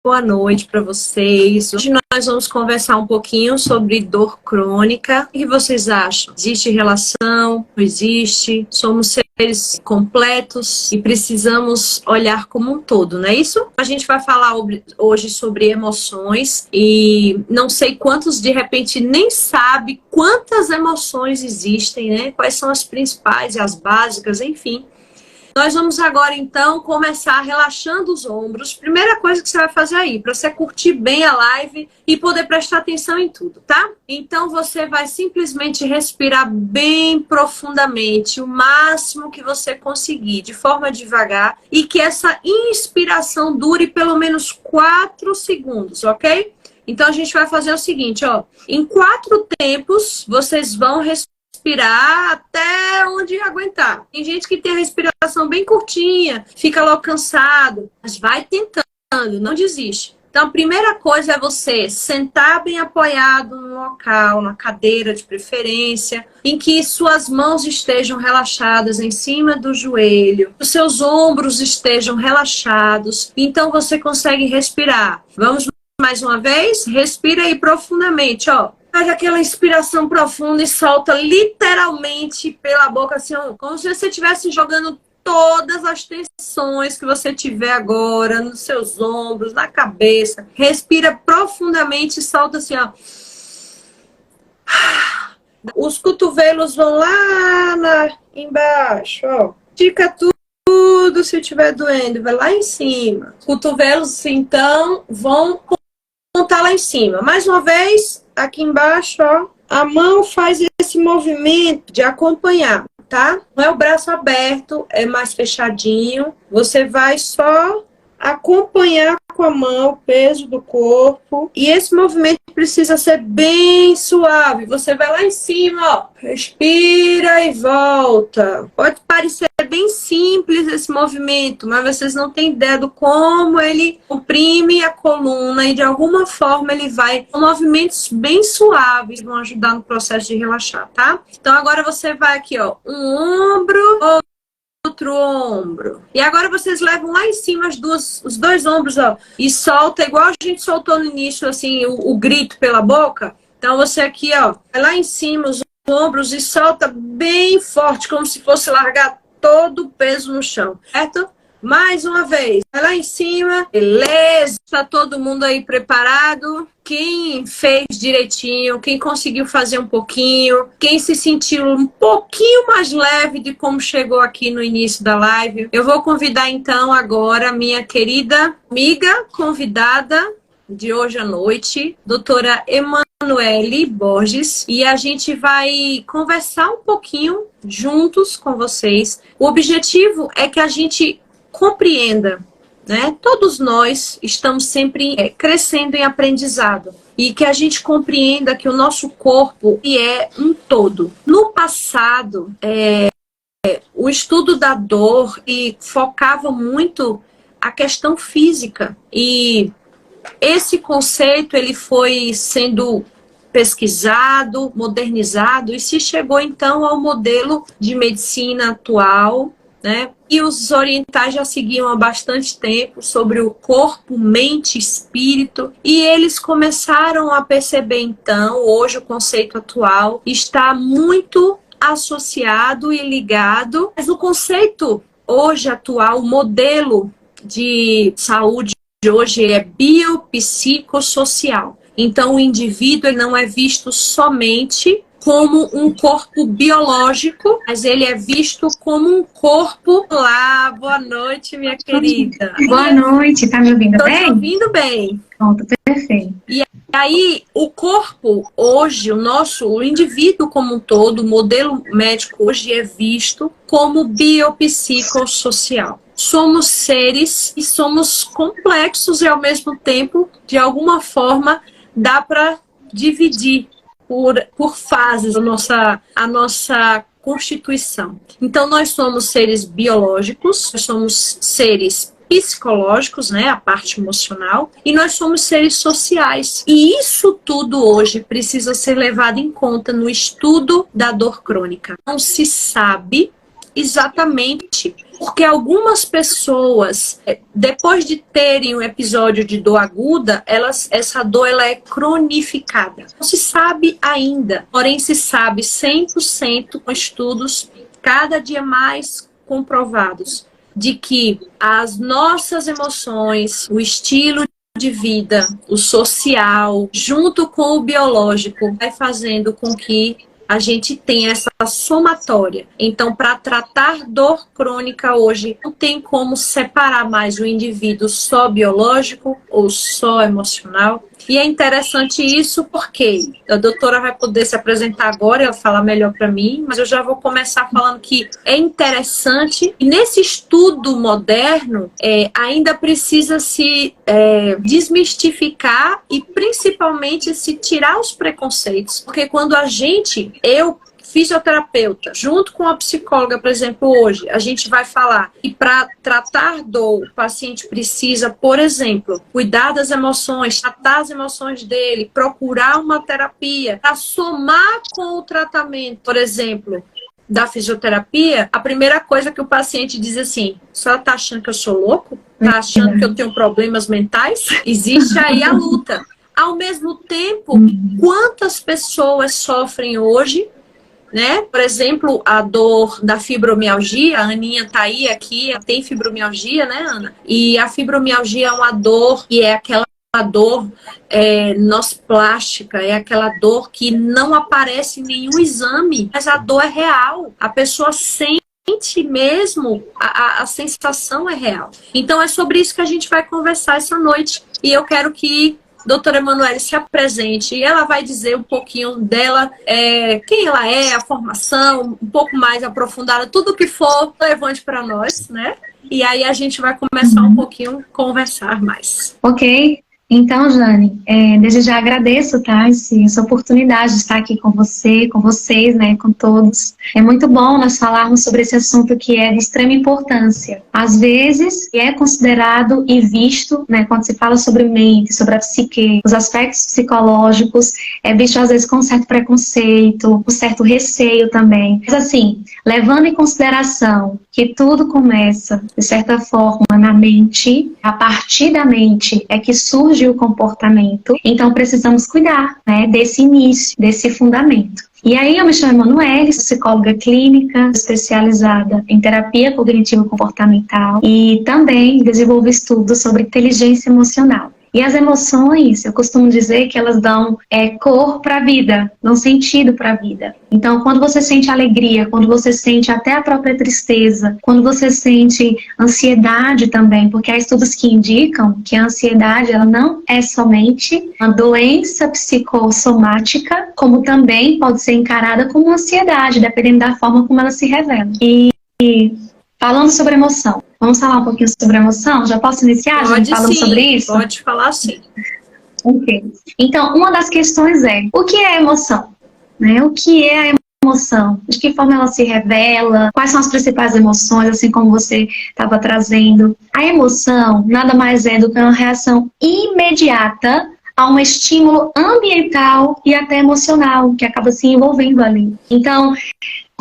Boa noite para vocês. Hoje nós vamos conversar um pouquinho sobre dor crônica. O que vocês acham? Existe relação? Não existe? Somos seres completos e precisamos olhar como um todo, não é isso? A gente vai falar hoje sobre emoções e não sei quantos de repente nem sabe quantas emoções existem, né? Quais são as principais e as básicas, enfim. Nós vamos agora, então, começar relaxando os ombros. Primeira coisa que você vai fazer aí, para você curtir bem a live e poder prestar atenção em tudo, tá? Então, você vai simplesmente respirar bem profundamente, o máximo que você conseguir, de forma devagar, e que essa inspiração dure pelo menos 4 segundos, ok? Então, a gente vai fazer o seguinte, ó. Em 4 tempos, vocês vão respirar até onde aguentar. Tem gente que tem a respiração bem curtinha, fica logo cansado, mas vai tentando, não desiste. Então, a primeira coisa é você sentar bem apoiado no local, na cadeira de preferência, em que suas mãos estejam relaxadas em cima do joelho, os seus ombros estejam relaxados, então você consegue respirar. Vamos mais uma vez? Respira aí profundamente, ó. Faz aquela inspiração profunda e solta literalmente pela boca, assim, como se você estivesse jogando todas as tensões que você tiver agora nos seus ombros, na cabeça. Respira profundamente e solta assim, ó. Os cotovelos vão lá embaixo, ó. Estica tudo se estiver doendo, vai lá em cima. Os cotovelos, então, vão estar lá em cima. Mais uma vez, aqui embaixo, ó, a mão faz esse movimento de acompanhar, tá? Não é o braço aberto, é mais fechadinho. Você vai só acompanhar com a mão o peso do corpo. E esse movimento precisa ser bem suave. Você vai lá em cima, ó, respira e volta. Pode parecer bem simples esse movimento, mas vocês não têm ideia do como ele comprime a coluna e de alguma forma ele vai com movimentos bem suaves, vão ajudar no processo de relaxar, tá? Então agora você vai aqui, ó, um ombro, outro ombro. E agora vocês levam lá em cima os dois ombros, ó, e solta igual a gente soltou no início, assim, o grito pela boca. Então você aqui, ó, vai lá em cima os ombros e solta bem forte, como se fosse largar todo o peso no chão, certo? Mais uma vez, vai lá em cima, beleza, tá todo mundo aí preparado? Quem fez direitinho, quem conseguiu fazer um pouquinho, quem se sentiu um pouquinho mais leve de como chegou aqui no início da live, eu vou convidar então agora a minha querida amiga convidada de hoje à noite, doutora Emanuele Borges, e a gente vai conversar um pouquinho juntos com vocês. O objetivo é que a gente compreenda, né? Todos nós estamos sempre crescendo em aprendizado e que a gente compreenda que o nosso corpo é um todo. No passado, o estudo da dor focava muito a questão física e esse conceito ele foi sendo pesquisado, modernizado e se chegou então ao modelo de medicina atual, né? E os orientais já seguiam há bastante tempo sobre o corpo, mente, espírito, e eles começaram a perceber então, hoje o conceito atual está muito associado e ligado, mas o conceito hoje atual, o modelo de saúde de hoje é biopsicossocial. Então o indivíduo ele não é visto somente como um corpo biológico, mas ele é visto como um corpo. Olá, boa noite, minha querida. Boa noite, tá me ouvindo bem? Tô te ouvindo bem. Pronto, perfeito. E aí, o corpo hoje, o indivíduo como um todo, o modelo médico hoje é visto como biopsicossocial. Somos seres e somos complexos e ao mesmo tempo, de alguma forma, dá para dividir por fases a nossa constituição. Então, nós somos seres biológicos, nós somos seres psicológicos, né, a parte emocional, e nós somos seres sociais. E isso tudo hoje precisa ser levado em conta no estudo da dor crônica. Não se sabe Exatamente. Porque algumas pessoas, depois de terem um episódio de dor aguda, essa dor ela é cronificada. Não se sabe ainda, porém se sabe 100% com estudos cada dia mais comprovados de que as nossas emoções, o estilo de vida, o social, junto com o biológico, vai fazendo com que a gente tenha essa somatória. Então, para tratar dor crônica hoje, não tem como separar mais o indivíduo só biológico ou só emocional. E é interessante isso porque a doutora vai poder se apresentar agora, ela falar melhor para mim, mas eu já vou começar falando que é interessante. E nesse estudo moderno, ainda precisa se desmistificar e principalmente se tirar os preconceitos. Porque quando eu fisioterapeuta, junto com a psicóloga, por exemplo, hoje, a gente vai falar que para tratar dor, o paciente precisa, por exemplo, cuidar das emoções, tratar as emoções dele, procurar uma terapia, para somar com o tratamento, por exemplo, da fisioterapia, a primeira coisa que o paciente diz assim: a senhora está achando que eu sou louco? Está achando que eu tenho problemas mentais? Existe aí a luta. Ao mesmo tempo, quantas pessoas sofrem hoje, né? Por exemplo, a dor da fibromialgia, a Aninha tá aí, aqui, ela tem fibromialgia, né, Ana? E a fibromialgia é uma dor que é aquela dor nosplástica, é aquela dor que não aparece em nenhum exame, mas a dor é real. A pessoa sente mesmo, a sensação é real. Então é sobre isso que a gente vai conversar essa noite. E eu quero que doutora Emanuele se apresente e ela vai dizer um pouquinho dela, quem ela é, a formação, um pouco mais aprofundada, tudo que for relevante para nós, né? E aí a gente vai começar um pouquinho a conversar mais. Ok. Então, Jane, desde já agradeço, tá, essa oportunidade de estar aqui com você, com vocês, né, com todos. É muito bom nós falarmos sobre esse assunto que é de extrema importância. Às vezes, é considerado e visto, né, quando se fala sobre mente, sobre a psique, os aspectos psicológicos, é visto às vezes com um certo preconceito, um certo receio também. Mas assim, levando em consideração que tudo começa, de certa forma, na mente, a partir da mente é que surge o comportamento, então precisamos cuidar, né, desse início, desse fundamento. E aí eu me chamo Emanuele, psicóloga clínica, especializada em terapia cognitivo-comportamental e também desenvolvo estudos sobre inteligência emocional. E as emoções, eu costumo dizer que elas dão cor para a vida, dão sentido para a vida. Então, quando você sente alegria, quando você sente até a própria tristeza, quando você sente ansiedade também, porque há estudos que indicam que a ansiedade ela não é somente uma doença psicossomática, como também pode ser encarada como ansiedade, dependendo da forma como ela se revela. E falando sobre emoção, vamos falar um pouquinho sobre emoção? Já posso iniciar? Pode, falando sim, sobre isso? Pode falar sim. Ok. Então, uma das questões é, o que é emoção? Né? O que é a emoção? De que forma ela se revela? Quais são as principais emoções, assim como você estava trazendo? A emoção nada mais é do que uma reação imediata a um estímulo ambiental e até emocional, que acaba se envolvendo ali. Então,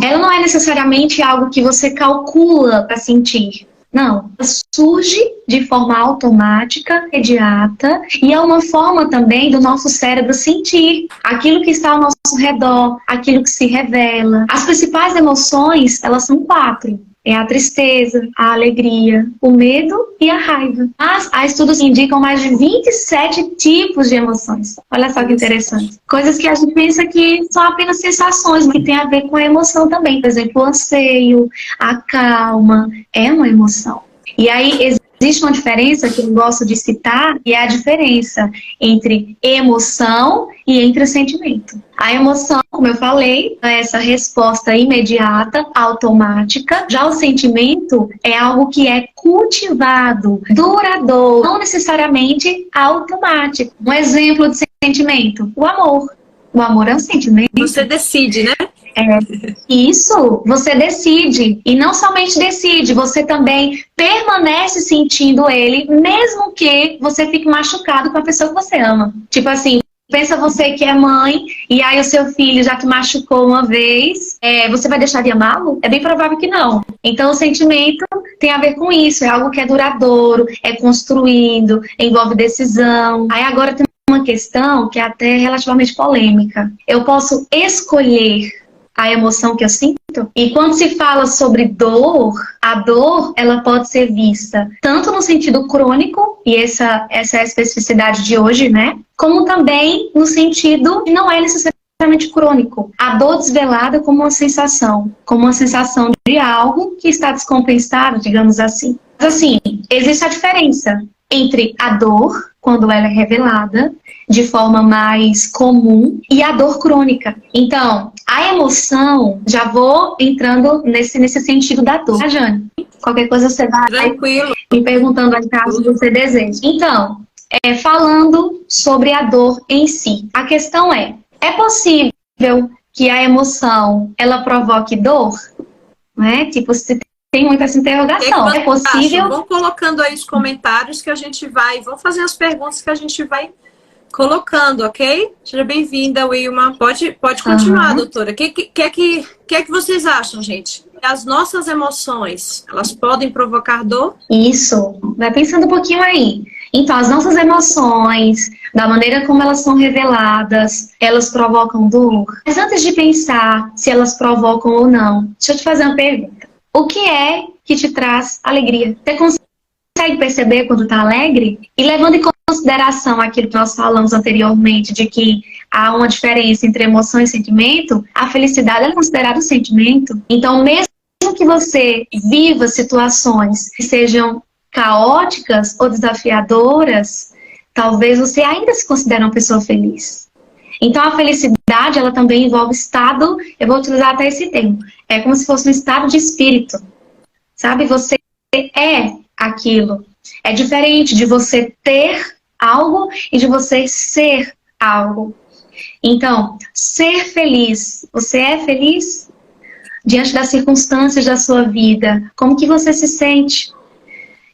ela não é necessariamente algo que você calcula para sentir. Não, ela surge de forma automática, imediata, e é uma forma também do nosso cérebro sentir aquilo que está ao nosso redor, aquilo que se revela. As principais emoções, elas são 4. É a tristeza, a alegria, o medo e a raiva. Mas há estudos que indicam mais de 27 tipos de emoções. Olha só que interessante. Coisas que a gente pensa que são apenas sensações, que tem a ver com a emoção também. Por exemplo, o anseio, a calma, é uma emoção. E aí existe uma diferença que eu gosto de citar, e é a diferença entre emoção e entre sentimento. A emoção, como eu falei, é essa resposta imediata, automática. Já o sentimento é algo que é cultivado, duradouro, não necessariamente automático. Um exemplo de sentimento, o amor. O amor é um sentimento. Você decide, né? Isso, você decide. E não somente decide, você também permanece sentindo ele, mesmo que você fique machucado com a pessoa que você ama. Tipo assim, pensa você que é mãe, e aí o seu filho já te machucou uma vez, você vai deixar de amá-lo? É bem provável que não. Então o sentimento tem a ver com isso, é algo que é duradouro, é construído, envolve decisão. Aí agora tem uma questão que é até relativamente polêmica. Eu posso escolher a emoção que eu sinto? E quando se fala sobre dor, a dor ela pode ser vista tanto no sentido crônico, e essa é a especificidade de hoje, né? Como também no sentido que não é necessariamente crônico. A dor desvelada como uma sensação de algo que está descompensado, digamos assim. Mas assim, existe a diferença entre a dor, quando ela é revelada de forma mais comum, e a dor crônica. Então, a emoção, já vou entrando nesse sentido da dor. Tá, Jane? Qualquer coisa você vai Tranquilo. me perguntando aí caso você deseje. Então, falando sobre a dor em si. A questão é possível que a emoção, ela provoque dor? Né? Tipo, se tem muita essa interrogação. É possível? Vão colocando aí os comentários que a gente vai... Vão fazer as perguntas que a gente vai colocando, ok? Seja bem-vinda, Wilma. Pode continuar, doutora. O que é que vocês acham, gente? As nossas emoções, elas podem provocar dor? Isso. Vai pensando um pouquinho aí. Então, as nossas emoções, da maneira como elas são reveladas, elas provocam dor? Mas antes de pensar se elas provocam ou não, deixa eu te fazer uma pergunta. O que é que te traz alegria? Você consegue perceber quando está alegre? E levando em consideração aquilo que nós falamos anteriormente, de que há uma diferença entre emoção e sentimento, a felicidade é considerada um sentimento. Então, mesmo que você viva situações que sejam caóticas ou desafiadoras, talvez você ainda se considere uma pessoa feliz. Então, a felicidade, ela também envolve estado, eu vou utilizar até esse termo, é como se fosse um estado de espírito, sabe? Você é aquilo. É diferente de você ter algo e de você ser algo. Então, ser feliz, você é feliz? Diante das circunstâncias da sua vida, como que você se sente?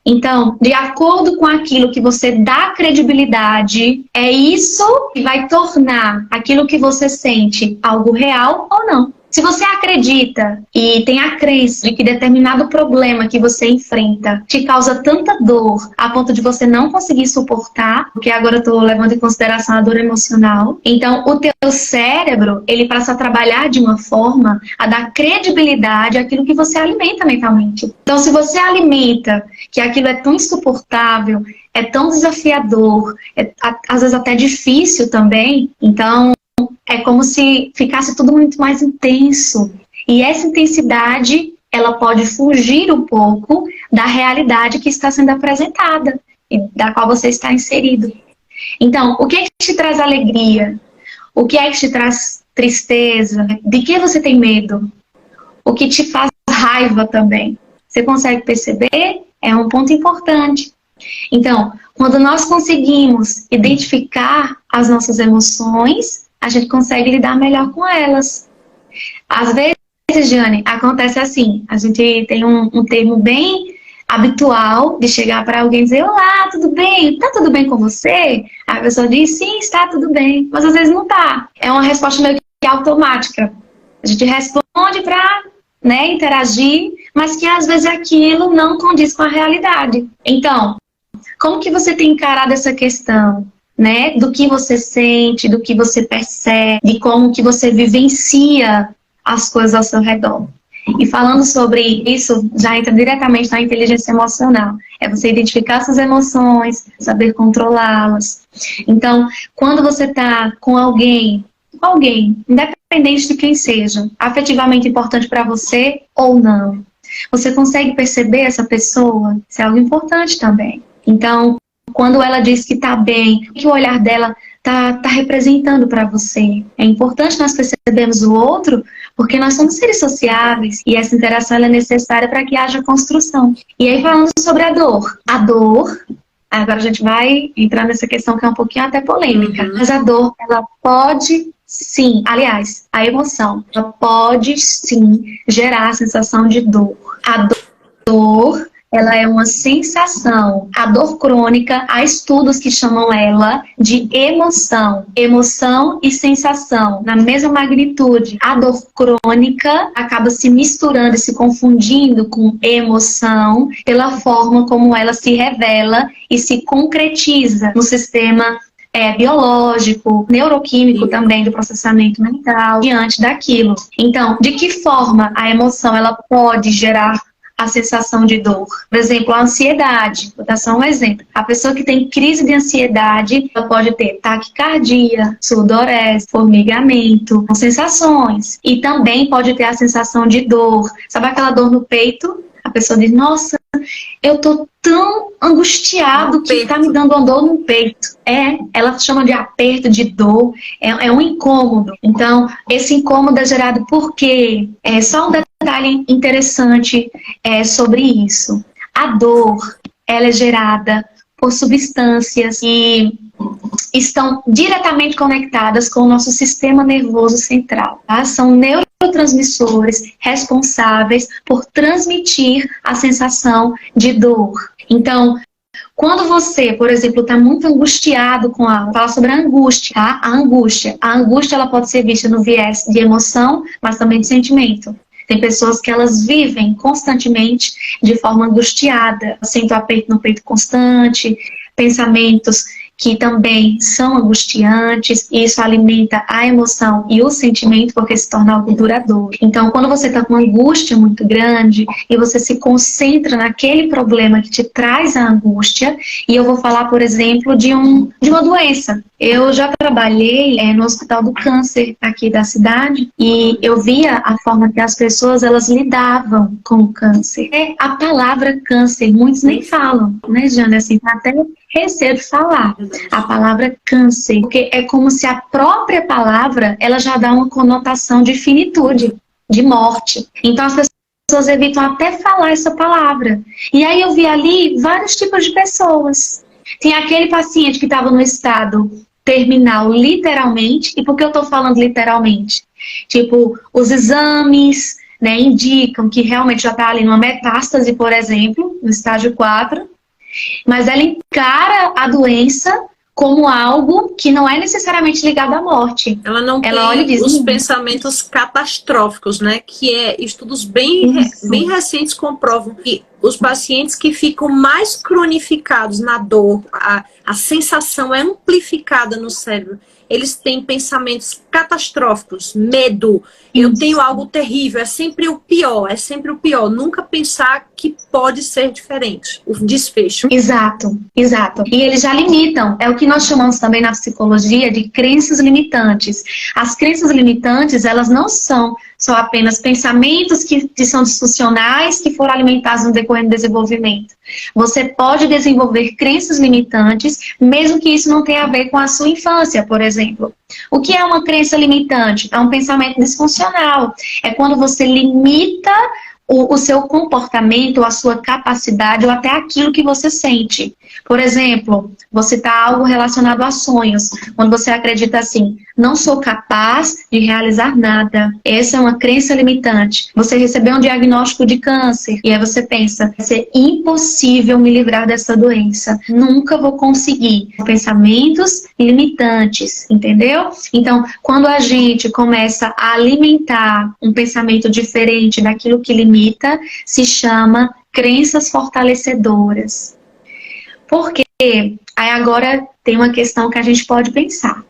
Então, de acordo com aquilo que você dá credibilidade, é isso que vai tornar aquilo que você sente algo real ou não. Se você acredita e tem a crença de que determinado problema que você enfrenta te causa tanta dor a ponto de você não conseguir suportar, porque agora eu estou levando em consideração a dor emocional, então o teu cérebro, ele passa a trabalhar de uma forma a dar credibilidade àquilo que você alimenta mentalmente. Então, se você alimenta que aquilo é tão insuportável, é tão desafiador, às vezes até difícil também, então é como se ficasse tudo muito mais intenso. E essa intensidade, ela pode fugir um pouco da realidade que está sendo apresentada e da qual você está inserido. Então, o que é que te traz alegria? O que é que te traz tristeza? De que você tem medo? O que te faz raiva também? Você consegue perceber? É um ponto importante. Então, quando nós conseguimos identificar as nossas emoções, a gente consegue lidar melhor com elas. Às vezes, Jane, acontece assim, a gente tem um termo bem habitual de chegar para alguém e dizer: olá, tudo bem? Tá tudo bem com você? A pessoa diz: sim, está tudo bem, mas às vezes não tá. É uma resposta meio que automática. A gente responde para, né, interagir, mas que às vezes aquilo não condiz com a realidade. Então, como que você tem encarado essa questão? Né, do que você sente, do que você percebe, de como que você vivencia as coisas ao seu redor. E falando sobre isso, já entra diretamente na inteligência emocional. É você identificar suas emoções, saber controlá-las. Então, quando você está com alguém, independente de quem seja, afetivamente importante para você ou não, você consegue perceber essa pessoa? Isso é algo importante também. Então, quando ela diz que está bem, o que o olhar dela está representando para você. É importante nós percebermos o outro, porque nós somos seres sociáveis e essa interação é necessária para que haja construção. E aí, falando sobre a dor. A dor, agora a gente vai entrar nessa questão que é um pouquinho até polêmica, mas a dor, ela pode sim, aliás, a emoção, ela pode sim gerar a sensação de dor. A dor, ela é uma sensação. A dor crônica, há estudos que chamam ela de emoção. Emoção e sensação, na mesma magnitude. A dor crônica acaba se misturando e se confundindo com emoção pela forma como ela se revela e se concretiza no sistema biológico, neuroquímico também, do processamento mental, diante daquilo. Então, de que forma a emoção ela pode gerar a sensação de dor? Por exemplo, a ansiedade. Vou dar só um exemplo. A pessoa que tem crise de ansiedade, ela pode ter taquicardia, sudorese, formigamento, sensações. E também pode ter a sensação de dor. Sabe aquela dor no peito? A pessoa diz, nossa, eu tô tão angustiado que tá me dando uma dor no peito. Ela chama de aperto, de dor, é um incômodo. Então, esse incômodo é gerado por quê? Só um detalhe interessante sobre isso. A dor, ela é gerada por substâncias que estão diretamente conectadas com o nosso sistema nervoso central. Tá? São neurotransmissores responsáveis por transmitir a sensação de dor. Então, quando você, por exemplo, está muito angustiado com algo, fala sobre a angústia, tá? A angústia ela pode ser vista no viés de emoção, mas também de sentimento. Tem pessoas que elas vivem constantemente de forma angustiada, sentem o aperto no peito constante, pensamentos que também são angustiantes, e isso alimenta a emoção e o sentimento, porque se torna algo duradouro. Então, quando você está com uma angústia muito grande e você se concentra naquele problema que te traz a angústia, e eu vou falar, por exemplo, de uma doença. Eu já trabalhei no Hospital do Câncer aqui da cidade, e eu via a forma que as pessoas elas lidavam com o câncer. A palavra câncer, muitos nem falam, né, Jane? Assim, até receio de falar a palavra câncer, porque é como se a própria palavra ela já dá uma conotação de finitude, de morte. Então as pessoas evitam até falar essa palavra. E aí eu vi ali vários tipos de pessoas. Tem aquele paciente que estava no estado terminal, literalmente. E por que eu estou falando literalmente? Tipo, os exames, né, indicam que realmente já está ali numa metástase, por exemplo, no estágio 4. Mas ela encara a doença como algo que não é necessariamente ligado à morte. Ela não tem olha e diz, os pensamentos catastróficos, né? Que estudos bem recentes comprovam que os pacientes que ficam mais cronificados na dor, a sensação é amplificada no cérebro. Eles têm pensamentos catastróficos, medo. Eu tenho algo terrível, é sempre o pior, Nunca pensar que pode ser diferente, o desfecho. Exato. E eles já limitam, é o que nós chamamos também na psicologia de crenças limitantes. As crenças limitantes, elas não são só apenas pensamentos que são disfuncionais, que foram alimentados no decorrer do desenvolvimento. Você pode desenvolver crenças limitantes, mesmo que isso não tenha a ver com a sua infância, por exemplo. O que é uma crença limitante? É um pensamento disfuncional. É quando você limita o seu comportamento, a sua capacidade ou até aquilo que você sente. Por exemplo, vou citar algo relacionado a sonhos. Quando você acredita assim, não sou capaz de realizar nada. Essa é uma crença limitante. Você recebeu um diagnóstico de câncer e aí você pensa, vai ser impossível me livrar dessa doença. Nunca vou conseguir. Pensamentos limitantes, entendeu? Então, quando a gente começa a alimentar um pensamento diferente daquilo que limita, se chama crenças fortalecedoras. Porque aí agora tem uma questão que a gente pode pensar.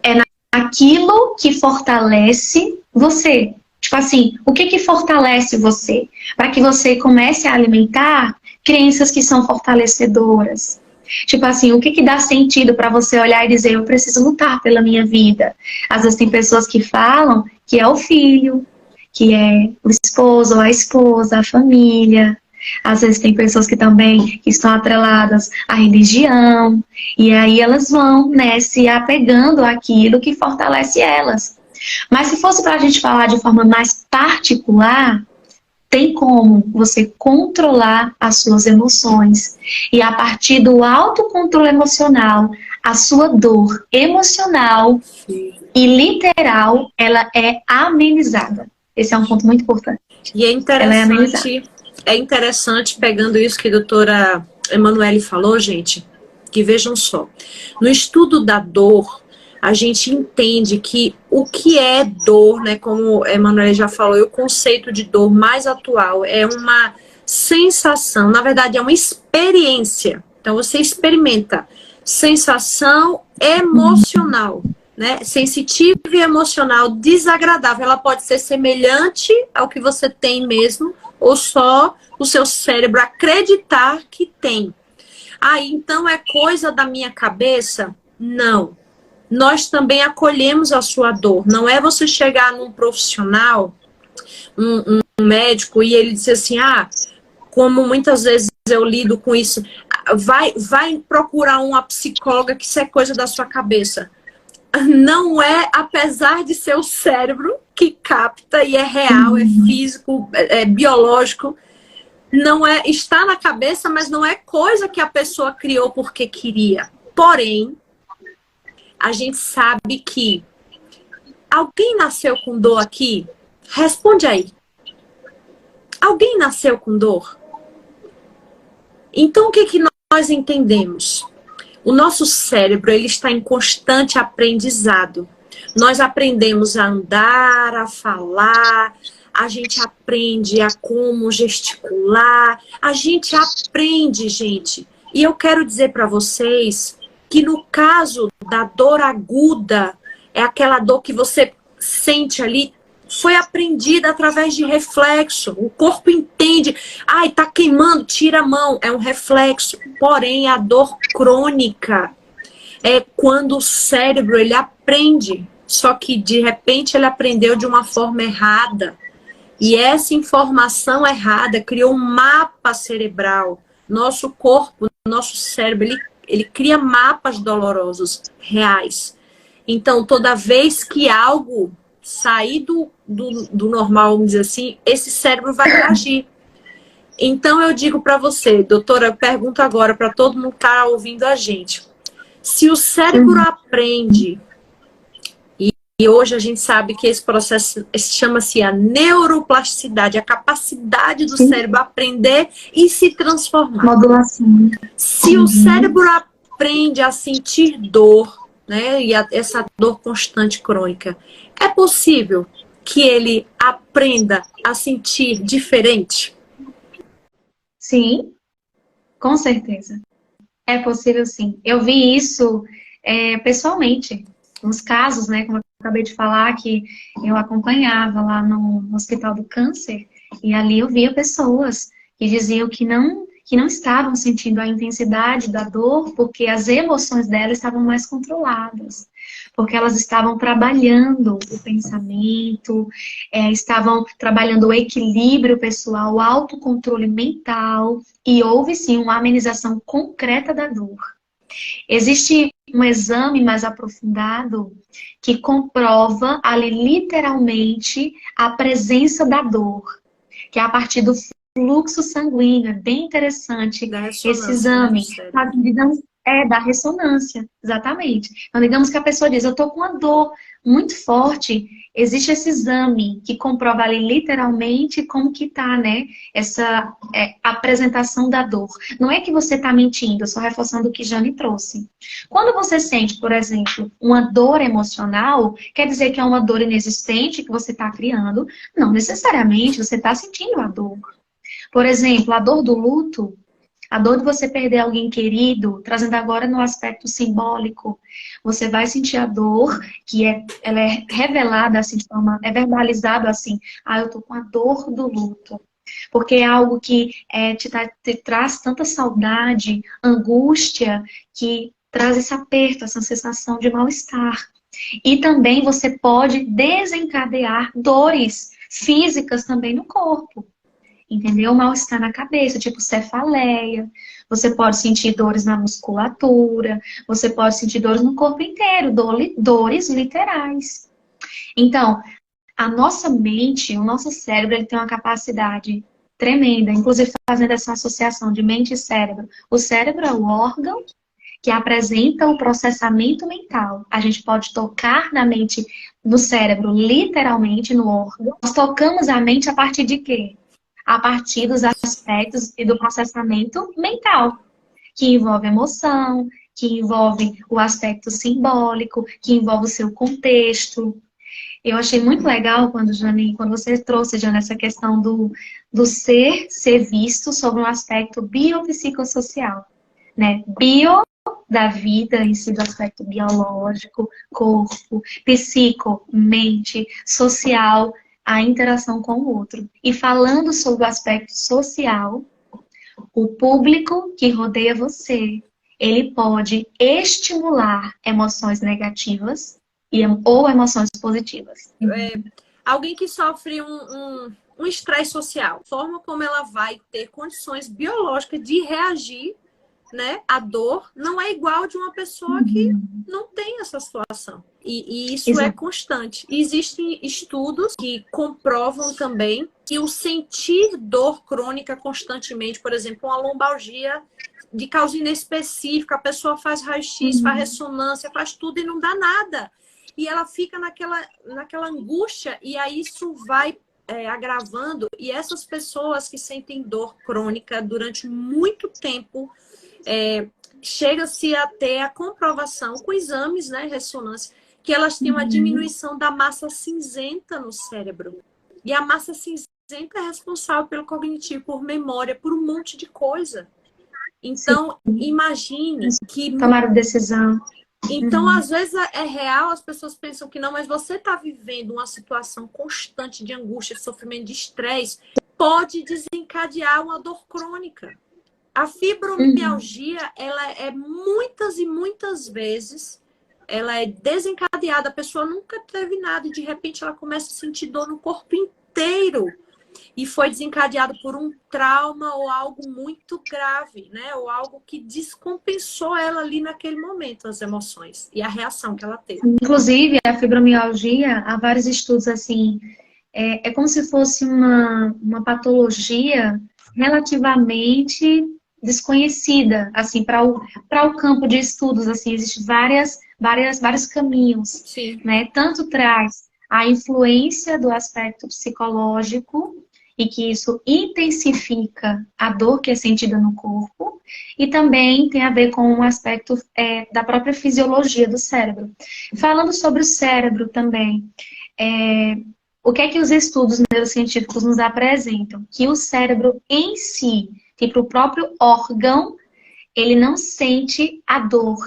É naquilo que fortalece você. Tipo assim, o que fortalece você? Para que você comece a alimentar crenças que são fortalecedoras. Tipo assim, o que dá sentido para você olhar e dizer, eu preciso lutar pela minha vida? Às vezes tem pessoas que falam que é o filho, que é o esposo ou a esposa, a família. Às vezes tem pessoas que também estão atreladas à religião. E aí elas vão, né, se apegando àquilo que fortalece elas. Mas se fosse para a gente falar de forma mais particular, tem como você controlar as suas emoções. E a partir do autocontrole emocional, a sua dor emocional e literal, ela é amenizada. Esse é um ponto muito importante. E é interessante é interessante, pegando isso que a doutora Emanuele falou, gente, que vejam só, no estudo da dor, a gente entende que o que é dor, né, como a Emanuele já falou, o conceito de dor mais atual é uma sensação, na verdade é uma experiência. Então você experimenta sensação emocional, né, sensitiva e emocional desagradável. Ela pode ser semelhante ao que você tem mesmo, ou só o seu cérebro acreditar que tem. Então é coisa da minha cabeça? Não. Nós também acolhemos a sua dor. Não é você chegar num profissional, um médico, e ele dizer assim, como muitas vezes eu lido com isso, vai procurar uma psicóloga que isso é coisa da sua cabeça. Não é, apesar de ser o cérebro que capta e é real, é físico, é biológico, não é, está na cabeça, mas não é coisa que a pessoa criou porque queria. Porém, a gente sabe que alguém nasceu com dor aqui? Responde aí. Alguém nasceu com dor? Então, o que nós entendemos? O nosso cérebro, ele está em constante aprendizado. Nós aprendemos a andar, a falar, a gente aprende a como gesticular, a gente aprende, gente. E eu quero dizer para vocês que no caso da dor aguda, é aquela dor que você sente ali, foi aprendida através de reflexo. O corpo entende. Tá queimando, tira a mão. É um reflexo. Porém, a dor crônica é quando o cérebro, ele aprende. Só que, de repente, ele aprendeu de uma forma errada. E essa informação errada criou um mapa cerebral. Nosso corpo, nosso cérebro, ele cria mapas dolorosos, reais. Então, toda vez que algo sair do normal, vamos dizer assim, esse cérebro vai reagir. Então, eu digo para você, doutora, eu pergunto agora para todo mundo que está ouvindo a gente. Se o cérebro aprende, e hoje a gente sabe que esse processo chama-se a neuroplasticidade, a capacidade do cérebro aprender e se transformar. Modulação. Se o cérebro aprende a sentir dor, né, e essa dor constante crônica, é possível que ele aprenda a sentir diferente? Sim, com certeza. É possível, sim. Eu vi isso pessoalmente, nos casos, né, como eu acabei de falar, que eu acompanhava lá no Hospital do Câncer, e ali eu via pessoas que diziam que não estavam sentindo a intensidade da dor, porque as emoções delas estavam mais controladas, porque elas estavam trabalhando o pensamento, estavam trabalhando o equilíbrio pessoal, o autocontrole mental, e houve sim uma amenização concreta da dor. Existe um exame mais aprofundado que comprova ali literalmente a presença da dor, que é a partir do fluxo sanguíneo. É bem interessante esse exame. Digamos, da ressonância, exatamente. Então, digamos que a pessoa diz, eu estou com uma dor muito forte, existe esse exame que comprova ali literalmente como que está, né, essa apresentação da dor. Não é que você está mentindo, eu só reforçando o que Jane trouxe. Quando você sente, por exemplo, uma dor emocional, quer dizer que é uma dor inexistente que você está criando? Não necessariamente, você está sentindo a dor. Por exemplo, a dor do luto, a dor de você perder alguém querido, trazendo agora no aspecto simbólico, você vai sentir a dor, que ela é revelada assim, de forma, é verbalizado assim, eu tô com a dor do luto. Porque é algo que te traz tanta saudade, angústia, que traz esse aperto, essa sensação de mal-estar. E também você pode desencadear dores físicas também no corpo. Entendeu? Mal-estar na cabeça, tipo cefaleia. Você pode sentir dores na musculatura. Você pode sentir dores no corpo inteiro. Dores literais. Então, a nossa mente, o nosso cérebro, ele tem uma capacidade tremenda. Inclusive, fazendo essa associação de mente e cérebro. O cérebro é o órgão que apresenta o processamento mental. A gente pode tocar na mente, no cérebro, literalmente no órgão. Nós tocamos a mente a partir de quê? a partir dos aspectos e do processamento mental, que envolve emoção, que envolve o aspecto simbólico, que envolve o seu contexto. Eu achei muito legal quando você trouxe, Jane, essa questão do ser visto sobre um aspecto biopsicossocial, né? Bio da vida em si, do aspecto biológico, corpo, psico, mente, social, a interação com o outro. E falando sobre o aspecto social, o público que rodeia você, ele pode estimular emoções negativas ou emoções positivas. Alguém que sofre um estresse social, a forma como ela vai ter condições biológicas de reagir, né, à dor não é igual de uma pessoa que não tem essa situação. E isso é constante. E existem estudos que comprovam também que o sentir dor crônica constantemente, por exemplo, uma lombalgia de causa inespecífica, a pessoa faz raio-x, faz ressonância, faz tudo e não dá nada. E ela fica naquela angústia, e aí isso vai agravando. E essas pessoas que sentem dor crônica durante muito tempo, chega-se a ter a comprovação com exames, né, ressonância, que elas têm uma diminuição da massa cinzenta no cérebro. E a massa cinzenta é responsável pelo cognitivo, por memória, por um monte de coisa. Então, imagine que... Tomar decisão. Então, às vezes é real, as pessoas pensam que não, mas você está vivendo uma situação constante de angústia, de sofrimento, de estresse, pode desencadear uma dor crônica. A fibromialgia, ela é muitas e muitas vezes, ela é desencadeada, a pessoa nunca teve nada e de repente ela começa a sentir dor no corpo inteiro. E foi desencadeado por um trauma ou algo muito grave, né? Ou algo que descompensou ela ali naquele momento, as emoções e a reação que ela teve. Inclusive, a fibromialgia, há vários estudos assim, é como se fosse uma patologia relativamente desconhecida, assim, para o campo de estudos, assim, existem vários caminhos. Sim. Né? Tanto traz a influência do aspecto psicológico, e que isso intensifica a dor que é sentida no corpo, e também tem a ver com um aspecto da própria fisiologia do cérebro. Falando sobre o cérebro também, o que é que os estudos neurocientíficos nos apresentam? Que o cérebro em si, tipo o próprio órgão, ele não sente a dor.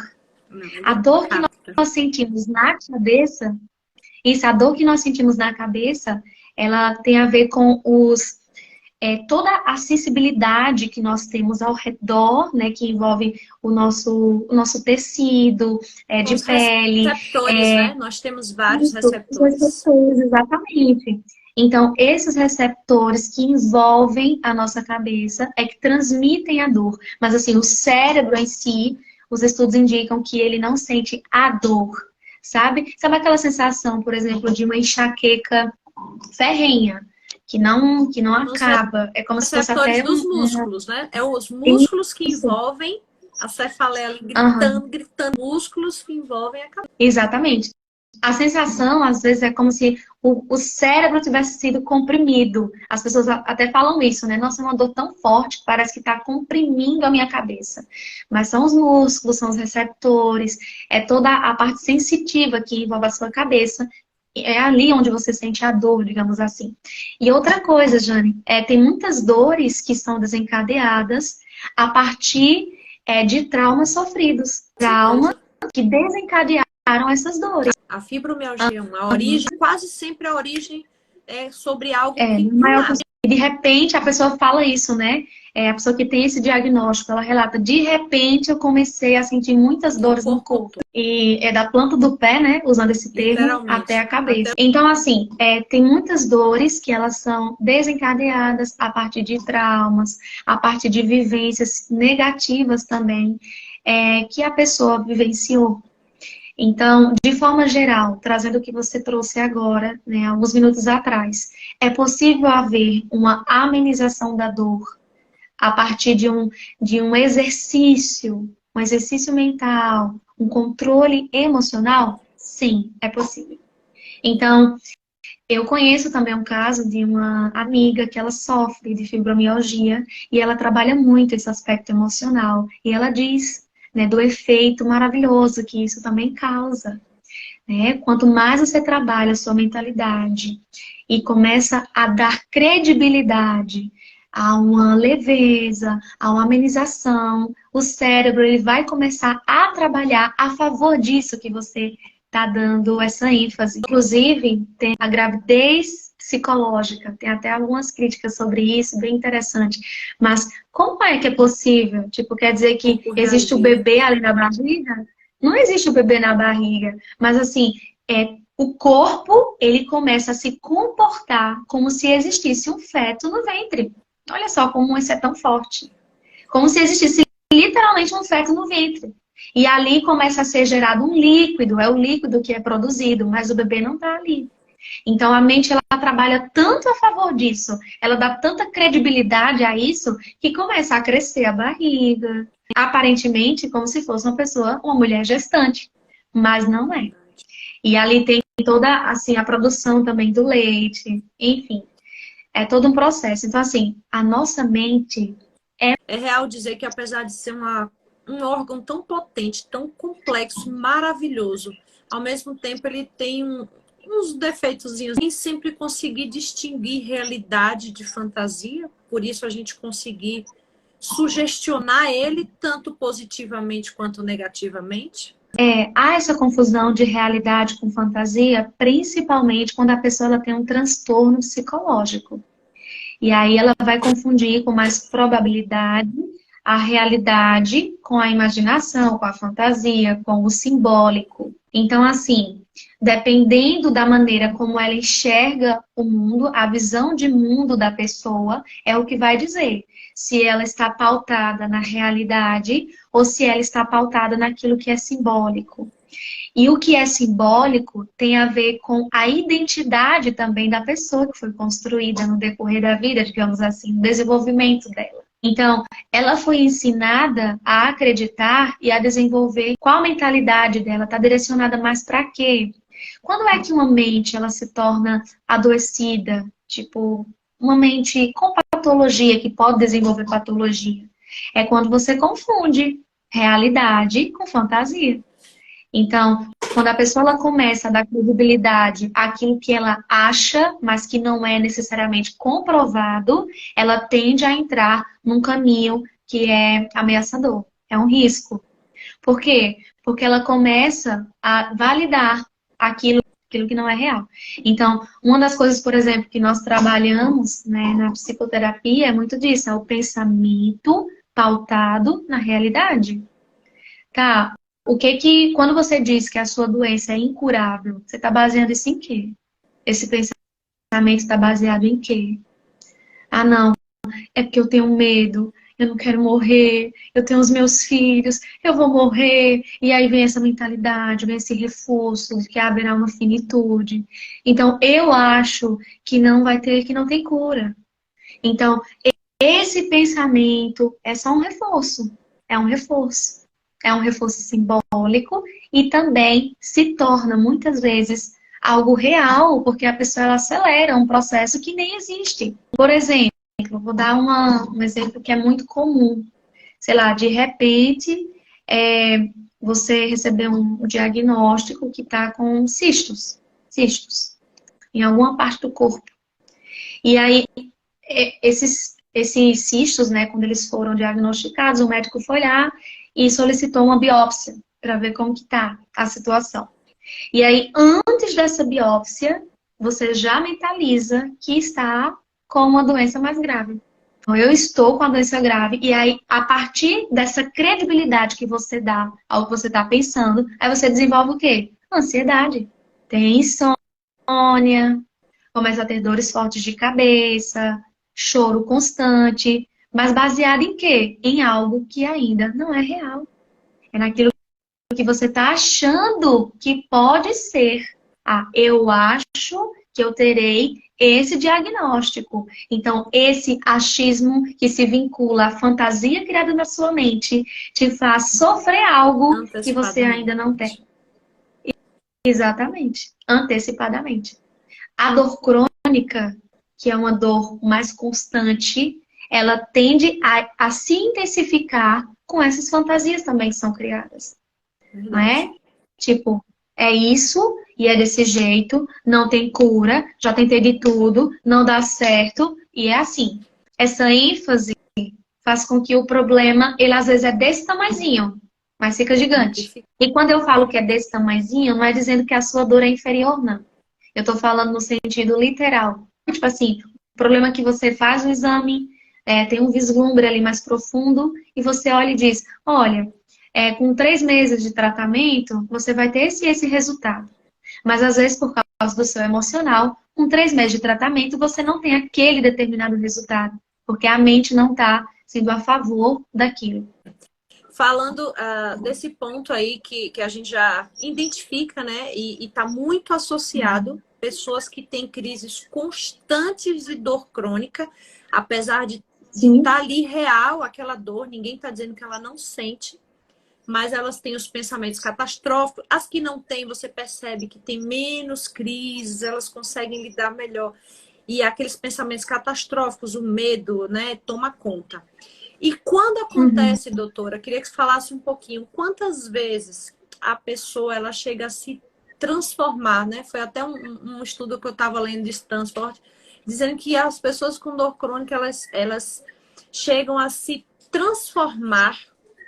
A dor que nós sentimos na cabeça, a dor que nós sentimos na cabeça, ela tem a ver com toda a sensibilidade que nós temos ao redor, né, que envolve o nosso tecido de os pele. Receptores, né? Nós temos vários receptores. Os receptores, exatamente. Então, esses receptores que envolvem a nossa cabeça é que transmitem a dor. Mas, assim, o cérebro em si, os estudos indicam que ele não sente a dor, sabe? Sabe aquela sensação, por exemplo, de uma enxaqueca ferrenha, que não acaba. É como se fosse até dos músculos, né? É os músculos que envolvem a cefaleia gritando, músculos que envolvem a cabeça. Exatamente. A sensação, às vezes, é como se o cérebro tivesse sido comprimido. As pessoas até falam isso, né? Nossa, é uma dor tão forte que parece que está comprimindo a minha cabeça. Mas são os músculos, são os receptores, é toda a parte sensitiva que envolve a sua cabeça. É ali onde você sente a dor, digamos assim. E outra coisa, Jane, tem muitas dores que são desencadeadas a partir de traumas sofridos. Traumas que desencadearam essas dores. A fibromialgia, a origem, quase sempre a origem é sobre algo que... E de repente a pessoa fala isso, né? A pessoa que tem esse diagnóstico, ela relata, de repente eu comecei a sentir muitas dores no corpo. E é da planta do pé, né? Usando esse termo, até a cabeça. Então, assim, tem muitas dores que elas são desencadeadas a partir de traumas, a partir de vivências negativas também, que a pessoa vivenciou. Então, de forma geral, trazendo o que você trouxe agora, né, alguns minutos atrás, é possível haver uma amenização da dor a partir de um exercício mental, um controle emocional? Sim, é possível. Então, Eu conheço também um caso de uma amiga que ela sofre de fibromialgia e ela trabalha muito esse aspecto emocional. E ela diz, né, do efeito maravilhoso que isso também causa, né? Quanto mais você trabalha a sua mentalidade e começa a dar credibilidade a uma leveza, a uma amenização, o cérebro ele vai começar a trabalhar a favor disso que você está dando essa ênfase. Inclusive, tem a gravidez psicológica, tem até algumas críticas sobre isso, bem interessante. Mas como é que é possível? Tipo, quer dizer que existe o bebê ali na barriga? Não existe o bebê na barriga, mas assim, o corpo, ele começa a se comportar como se existisse um feto no ventre. Olha só como isso é tão forte. Como se existisse literalmente um feto no ventre. E ali começa a ser gerado um líquido, é o líquido que é produzido, mas o bebê não está ali. Então a mente ela trabalha tanto a favor disso, ela dá tanta credibilidade a isso, que começa a crescer a barriga, aparentemente como se fosse uma mulher gestante, mas não é. E ali tem toda assim a produção também do leite, enfim, é todo um processo. Então assim, a nossa mente É real dizer que apesar de ser um órgão tão potente, tão complexo, maravilhoso, ao mesmo tempo ele tem uns defeitozinhos. Nem sempre conseguir distinguir realidade de fantasia, por isso a gente conseguir sugestionar ele tanto positivamente quanto negativamente. há essa confusão de realidade com fantasia, principalmente quando a pessoa ela tem um transtorno psicológico. E aí ela vai confundir com mais probabilidade a realidade com a imaginação, com a fantasia, com o simbólico. Então, assim, dependendo da maneira como ela enxerga o mundo, a visão de mundo da pessoa é o que vai dizer se ela está pautada na realidade ou se ela está pautada naquilo que é simbólico. E o que é simbólico tem a ver com a identidade também da pessoa que foi construída no decorrer da vida, digamos assim, no desenvolvimento dela. Então, ela foi ensinada a acreditar e a desenvolver qual mentalidade dela está direcionada mais para quê? Quando é que uma mente ela se torna adoecida, tipo, uma mente com patologia, que pode desenvolver patologia? É quando você confunde realidade com fantasia. Então, quando a pessoa ela começa a dar credibilidade àquilo que ela acha, mas que não é necessariamente comprovado, ela tende a entrar num caminho que é ameaçador, é um risco. Por quê? Porque ela começa a validar aquilo que não é real. Então, uma das coisas, por exemplo, que nós trabalhamos, né, na psicoterapia é muito disso, é o pensamento pautado na realidade. Tá? Quando você diz que a sua doença é incurável, você está baseando isso em quê? Esse pensamento está baseado em quê? Ah, não, é porque eu tenho medo, eu não quero morrer, eu tenho os meus filhos, eu vou morrer. E aí vem essa mentalidade, vem esse reforço de que haverá uma finitude. Então, eu acho que não vai ter, que não tem cura. Então, esse pensamento é só um reforço. É um reforço. É um reforço simbólico e também se torna, muitas vezes, algo real, porque a pessoa ela acelera um processo que nem existe. Por exemplo, vou dar um exemplo que é muito comum. Sei lá, de repente, você recebeu um diagnóstico que está com cistos em alguma parte do corpo. E aí, esses cistos, né, quando eles foram diagnosticados, o médico foi lá e solicitou uma biópsia para ver como que tá a situação. E aí, antes dessa biópsia, você já mentaliza que está com uma doença mais grave. Então, eu estou com a doença grave, e aí, a partir dessa credibilidade que você dá ao que você está pensando, aí você desenvolve o quê? Ansiedade. Tem insônia, começa a ter dores fortes de cabeça, choro constante, mas baseado em quê? Em algo que ainda não é real. É naquilo que você está achando que pode ser. Ah, eu acho que eu terei esse diagnóstico. Então, esse achismo que se vincula à fantasia criada na sua mente te faz sofrer algo que você ainda não tem. Exatamente. Antecipadamente. A dor crônica, que é uma dor mais constante, ela tende a se intensificar com essas fantasias também que são criadas. Não é? Verdade. Tipo, é isso e é desse jeito, não tem cura, já tentei de tudo, não dá certo, e é assim. Essa ênfase faz com que o problema, ele às vezes é desse tamanhozinho, mas fica gigante. E quando eu falo que é desse tamanhozinho, não é dizendo que a sua dor é inferior, não. Eu tô falando no sentido literal. Tipo assim, o problema é que você faz o exame, tem um vislumbre ali mais profundo, e você olha e diz, olha, com 3 meses de tratamento, você vai ter esse e esse resultado. Mas às vezes, por causa do seu emocional, com 3 meses de tratamento, você não tem aquele determinado resultado. Porque a mente não está sendo a favor daquilo. Falando desse ponto aí que a gente já identifica, né? E está muito associado pessoas que têm crises constantes de dor crônica, apesar de estar ali real aquela dor, ninguém está dizendo que ela não sente, mas elas têm os pensamentos catastróficos. As que não têm, você percebe que tem menos crises, elas conseguem lidar melhor. E aqueles pensamentos catastróficos, o medo, né, toma conta. E quando acontece, doutora, queria que você falasse um pouquinho, quantas vezes a pessoa ela chega a se transformar, né? Foi até um estudo que eu estava lendo de Stanford, dizendo que as pessoas com dor crônica, elas chegam a se transformar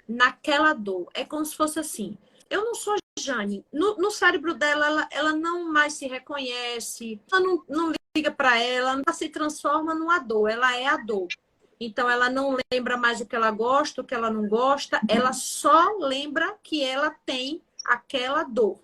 naquela dor. É como se fosse assim, eu não sou Jane, no cérebro dela, ela não mais se reconhece, ela não liga para ela se transforma numa dor, ela é a dor. Então, ela não lembra mais o que ela gosta, o que ela não gosta, ela só lembra que ela tem aquela dor.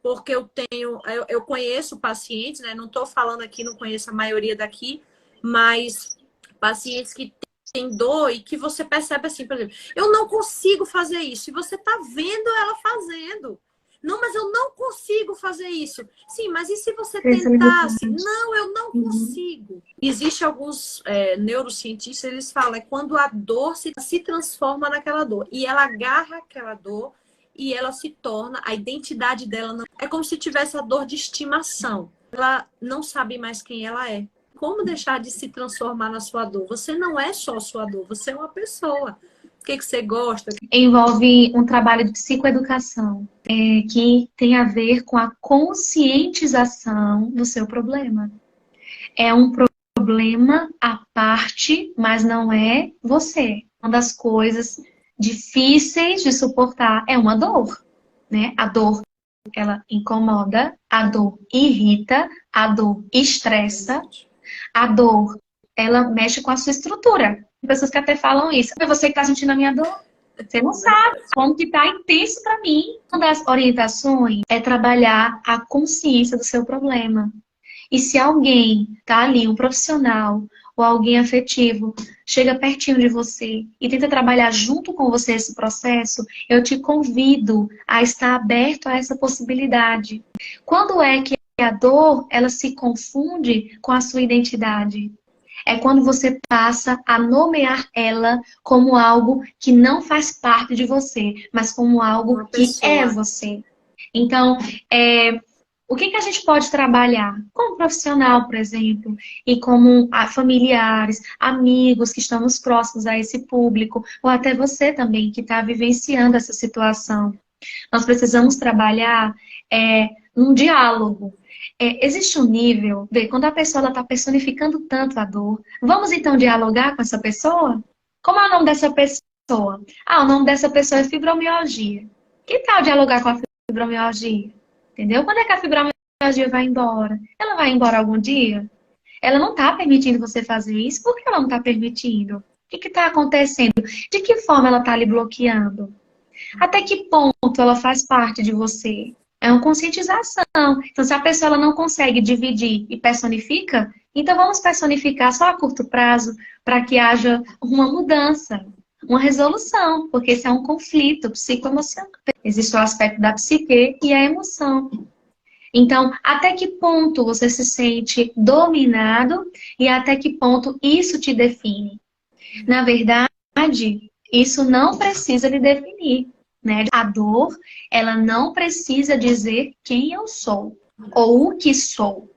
Porque eu conheço pacientes, né? Não estou falando aqui, não conheço a maioria daqui, mas pacientes que têm dor e que você percebe assim, por exemplo, eu não consigo fazer isso, e você está vendo ela fazendo. Não, mas eu não consigo fazer isso. Sim, mas e se você tentasse? Não, eu não consigo. Existem alguns neurocientistas, eles falam, é quando a dor se transforma naquela dor. E ela agarra aquela dor e ela se torna, a identidade dela não... É como se tivesse a dor de estimação. Ela não sabe mais quem ela é. Como deixar de se transformar na sua dor? Você não é só sua dor, você é uma pessoa. O que você gosta? Envolve um trabalho de psicoeducação, que tem a ver com a conscientização do seu problema. É um problema à parte, mas não é você. Uma das coisas difíceis de suportar é uma dor, né? A dor, ela incomoda, a dor irrita, a dor estressa, a dor, ela mexe com a sua estrutura. Tem pessoas que até falam isso. É você que está sentindo a minha dor? Você não sabe como que está intenso para mim. Uma das orientações é trabalhar a consciência do seu problema. E se alguém tá ali, um profissional ou alguém afetivo, chega pertinho de você e tenta trabalhar junto com você esse processo, eu te convido a estar aberto a essa possibilidade. Quando é que a dor, ela se confunde com a sua identidade? É quando você passa a nomear ela como algo que não faz parte de você, mas como algo que é você. Então, o que a gente pode trabalhar como profissional, por exemplo, e como familiares, amigos que estamos próximos a esse público, ou até você também que está vivenciando essa situação. Nós precisamos trabalhar num diálogo. Existe um nível, quando a pessoa está personificando tanto a dor, vamos então dialogar com essa pessoa? Como é o nome dessa pessoa? O nome dessa pessoa é fibromialgia. Que tal dialogar com a fibromialgia? Entendeu? Quando é que a fibromialgia vai embora? Ela vai embora algum dia? Ela não está permitindo você fazer isso? Por que ela não está permitindo? O que está acontecendo? De que forma ela está lhe bloqueando? Até que ponto ela faz parte de você? É uma conscientização. Então, se a pessoa ela não consegue dividir e personifica, então vamos personificar só a curto prazo para que haja uma mudança, uma resolução, porque esse é um conflito psicoemocional. Existe o aspecto da psique e a emoção. Então, até que ponto você se sente dominado e até que ponto isso te define? Na verdade, isso não precisa lhe definir, né? A dor, ela não precisa dizer quem eu sou ou o que sou.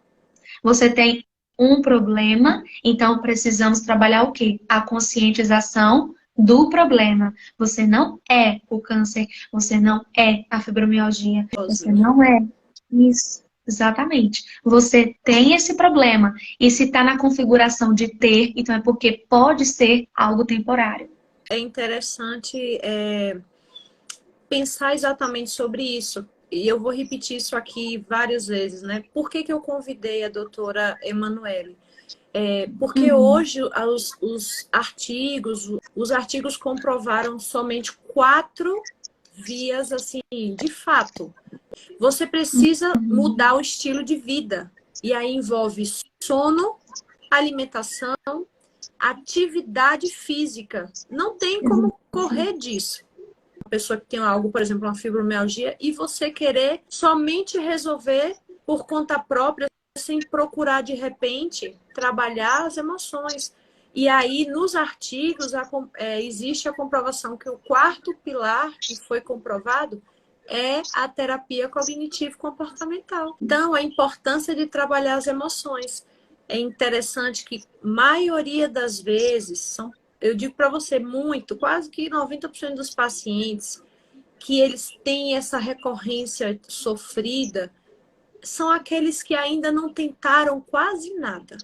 Você tem um problema, então precisamos trabalhar o quê? A conscientização do problema. Você não é o câncer, você não é a fibromialgia, você não é isso. Exatamente. Você tem esse problema. E se está na configuração de ter, então é porque pode ser algo temporário. É interessante pensar exatamente sobre isso. E eu vou repetir isso aqui várias vezes, né? Por que eu convidei a doutora Emanuele? Porque hoje os artigos comprovaram somente 4 vias, assim, de fato. Você precisa mudar o estilo de vida. E aí envolve sono, alimentação, atividade física. Não tem como correr disso. Uma pessoa que tem algo, por exemplo, uma fibromialgia, e você querer somente resolver por conta própria, sem procurar, de repente, trabalhar as emoções. E aí, nos artigos, existe a comprovação que o 4º pilar, que foi comprovado, é a terapia cognitivo-comportamental. Então, a importância de trabalhar as emoções. É interessante que a maioria das vezes, eu digo para você, quase que 90% dos pacientes que eles têm essa recorrência sofrida, são aqueles que ainda não tentaram quase nada.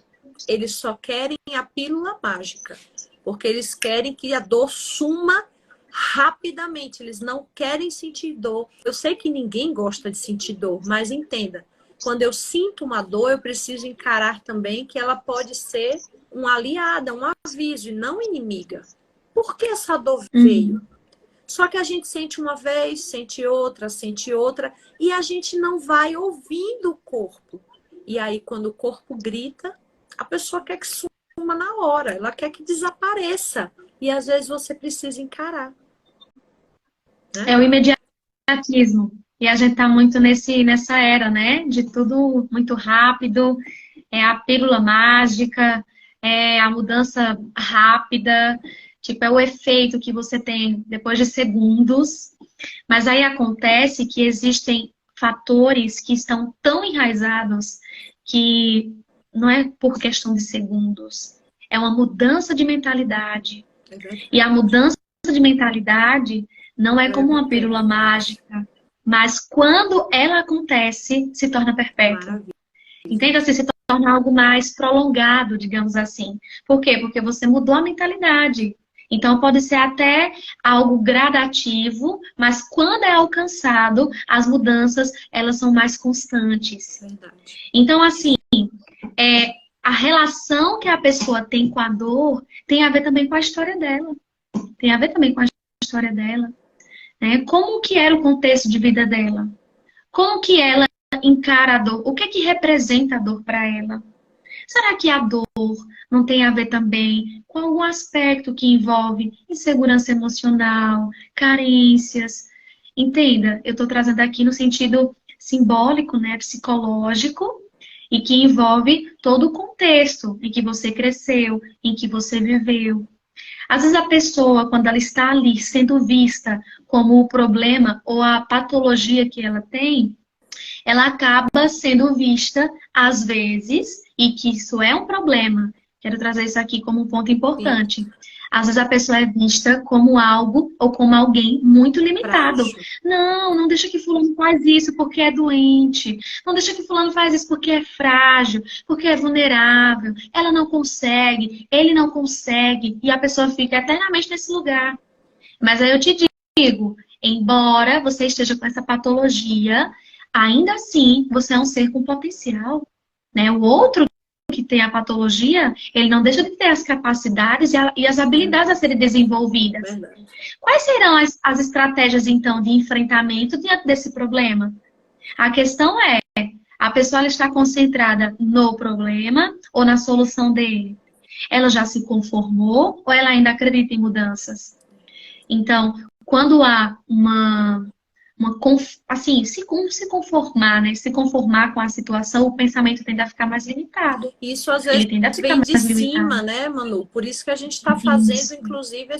Eles só querem a pílula mágica, porque eles querem que a dor suma rapidamente. Eles não querem sentir dor. Eu sei que ninguém gosta de sentir dor, mas entenda, quando eu sinto uma dor, eu preciso encarar também que ela pode ser uma aliada, um aviso, e não inimiga. Por que essa dor veio? Só que a gente sente uma vez, sente outra, e a gente não vai ouvindo o corpo. E aí, quando o corpo grita, a pessoa quer que suma na hora, ela quer que desapareça. E às vezes você precisa encarar. Né? É o imediatismo. E a gente tá muito nessa era, né? De tudo muito rápido, é a pílula mágica, é a mudança rápida, tipo, é o efeito que você tem depois de segundos. Mas aí acontece que existem fatores que estão tão enraizados que não é por questão de segundos, é uma mudança de mentalidade. E a mudança de mentalidade não é como uma pílula mágica, mas quando ela acontece, se torna perpétua. Entenda? Assim, se torna algo mais prolongado, digamos assim. Por quê? Porque você mudou a mentalidade. Então, pode ser até algo gradativo, mas quando é alcançado, as mudanças, elas são mais constantes. Verdade. Então, assim, a relação que a pessoa tem com a dor tem a ver também com a história dela. Tem a ver também com a história dela. Né? Como que era o contexto de vida dela? Como que ela encara a dor? O que é que representa a dor para ela? Será que a dor não tem a ver também com algum aspecto que envolve insegurança emocional, carências? Entenda, eu estou trazendo aqui no sentido simbólico, né, psicológico, e que envolve todo o contexto em que você cresceu, em que você viveu. Às vezes a pessoa, quando ela está ali sendo vista como o problema ou a patologia que ela tem, ela acaba sendo vista, às vezes, e que isso é um problema. Quero trazer isso aqui como um ponto importante. Sim. Às vezes a pessoa é vista como algo ou como alguém muito limitado. Não deixa que fulano faz isso porque é doente. Não deixa que fulano faz isso porque é frágil, porque é vulnerável. Ela não consegue, ele não consegue. E a pessoa fica eternamente nesse lugar. Mas aí eu te digo, embora você esteja com essa patologia, ainda assim, você é um ser com potencial, né? O outro que tem a patologia, ele não deixa de ter as capacidades e as habilidades a serem desenvolvidas. Verdade. Quais serão as estratégias, então, de enfrentamento diante desse problema? A questão é, a pessoa ela está concentrada no problema ou na solução dele? Ela já se conformou ou ela ainda acredita em mudanças? Então, quando há assim, se conformar, né? Se conformar com a situação, o pensamento tende a ficar mais limitado. Isso às vezes vem de cima, né, Manu? Por isso que a gente está fazendo, inclusive,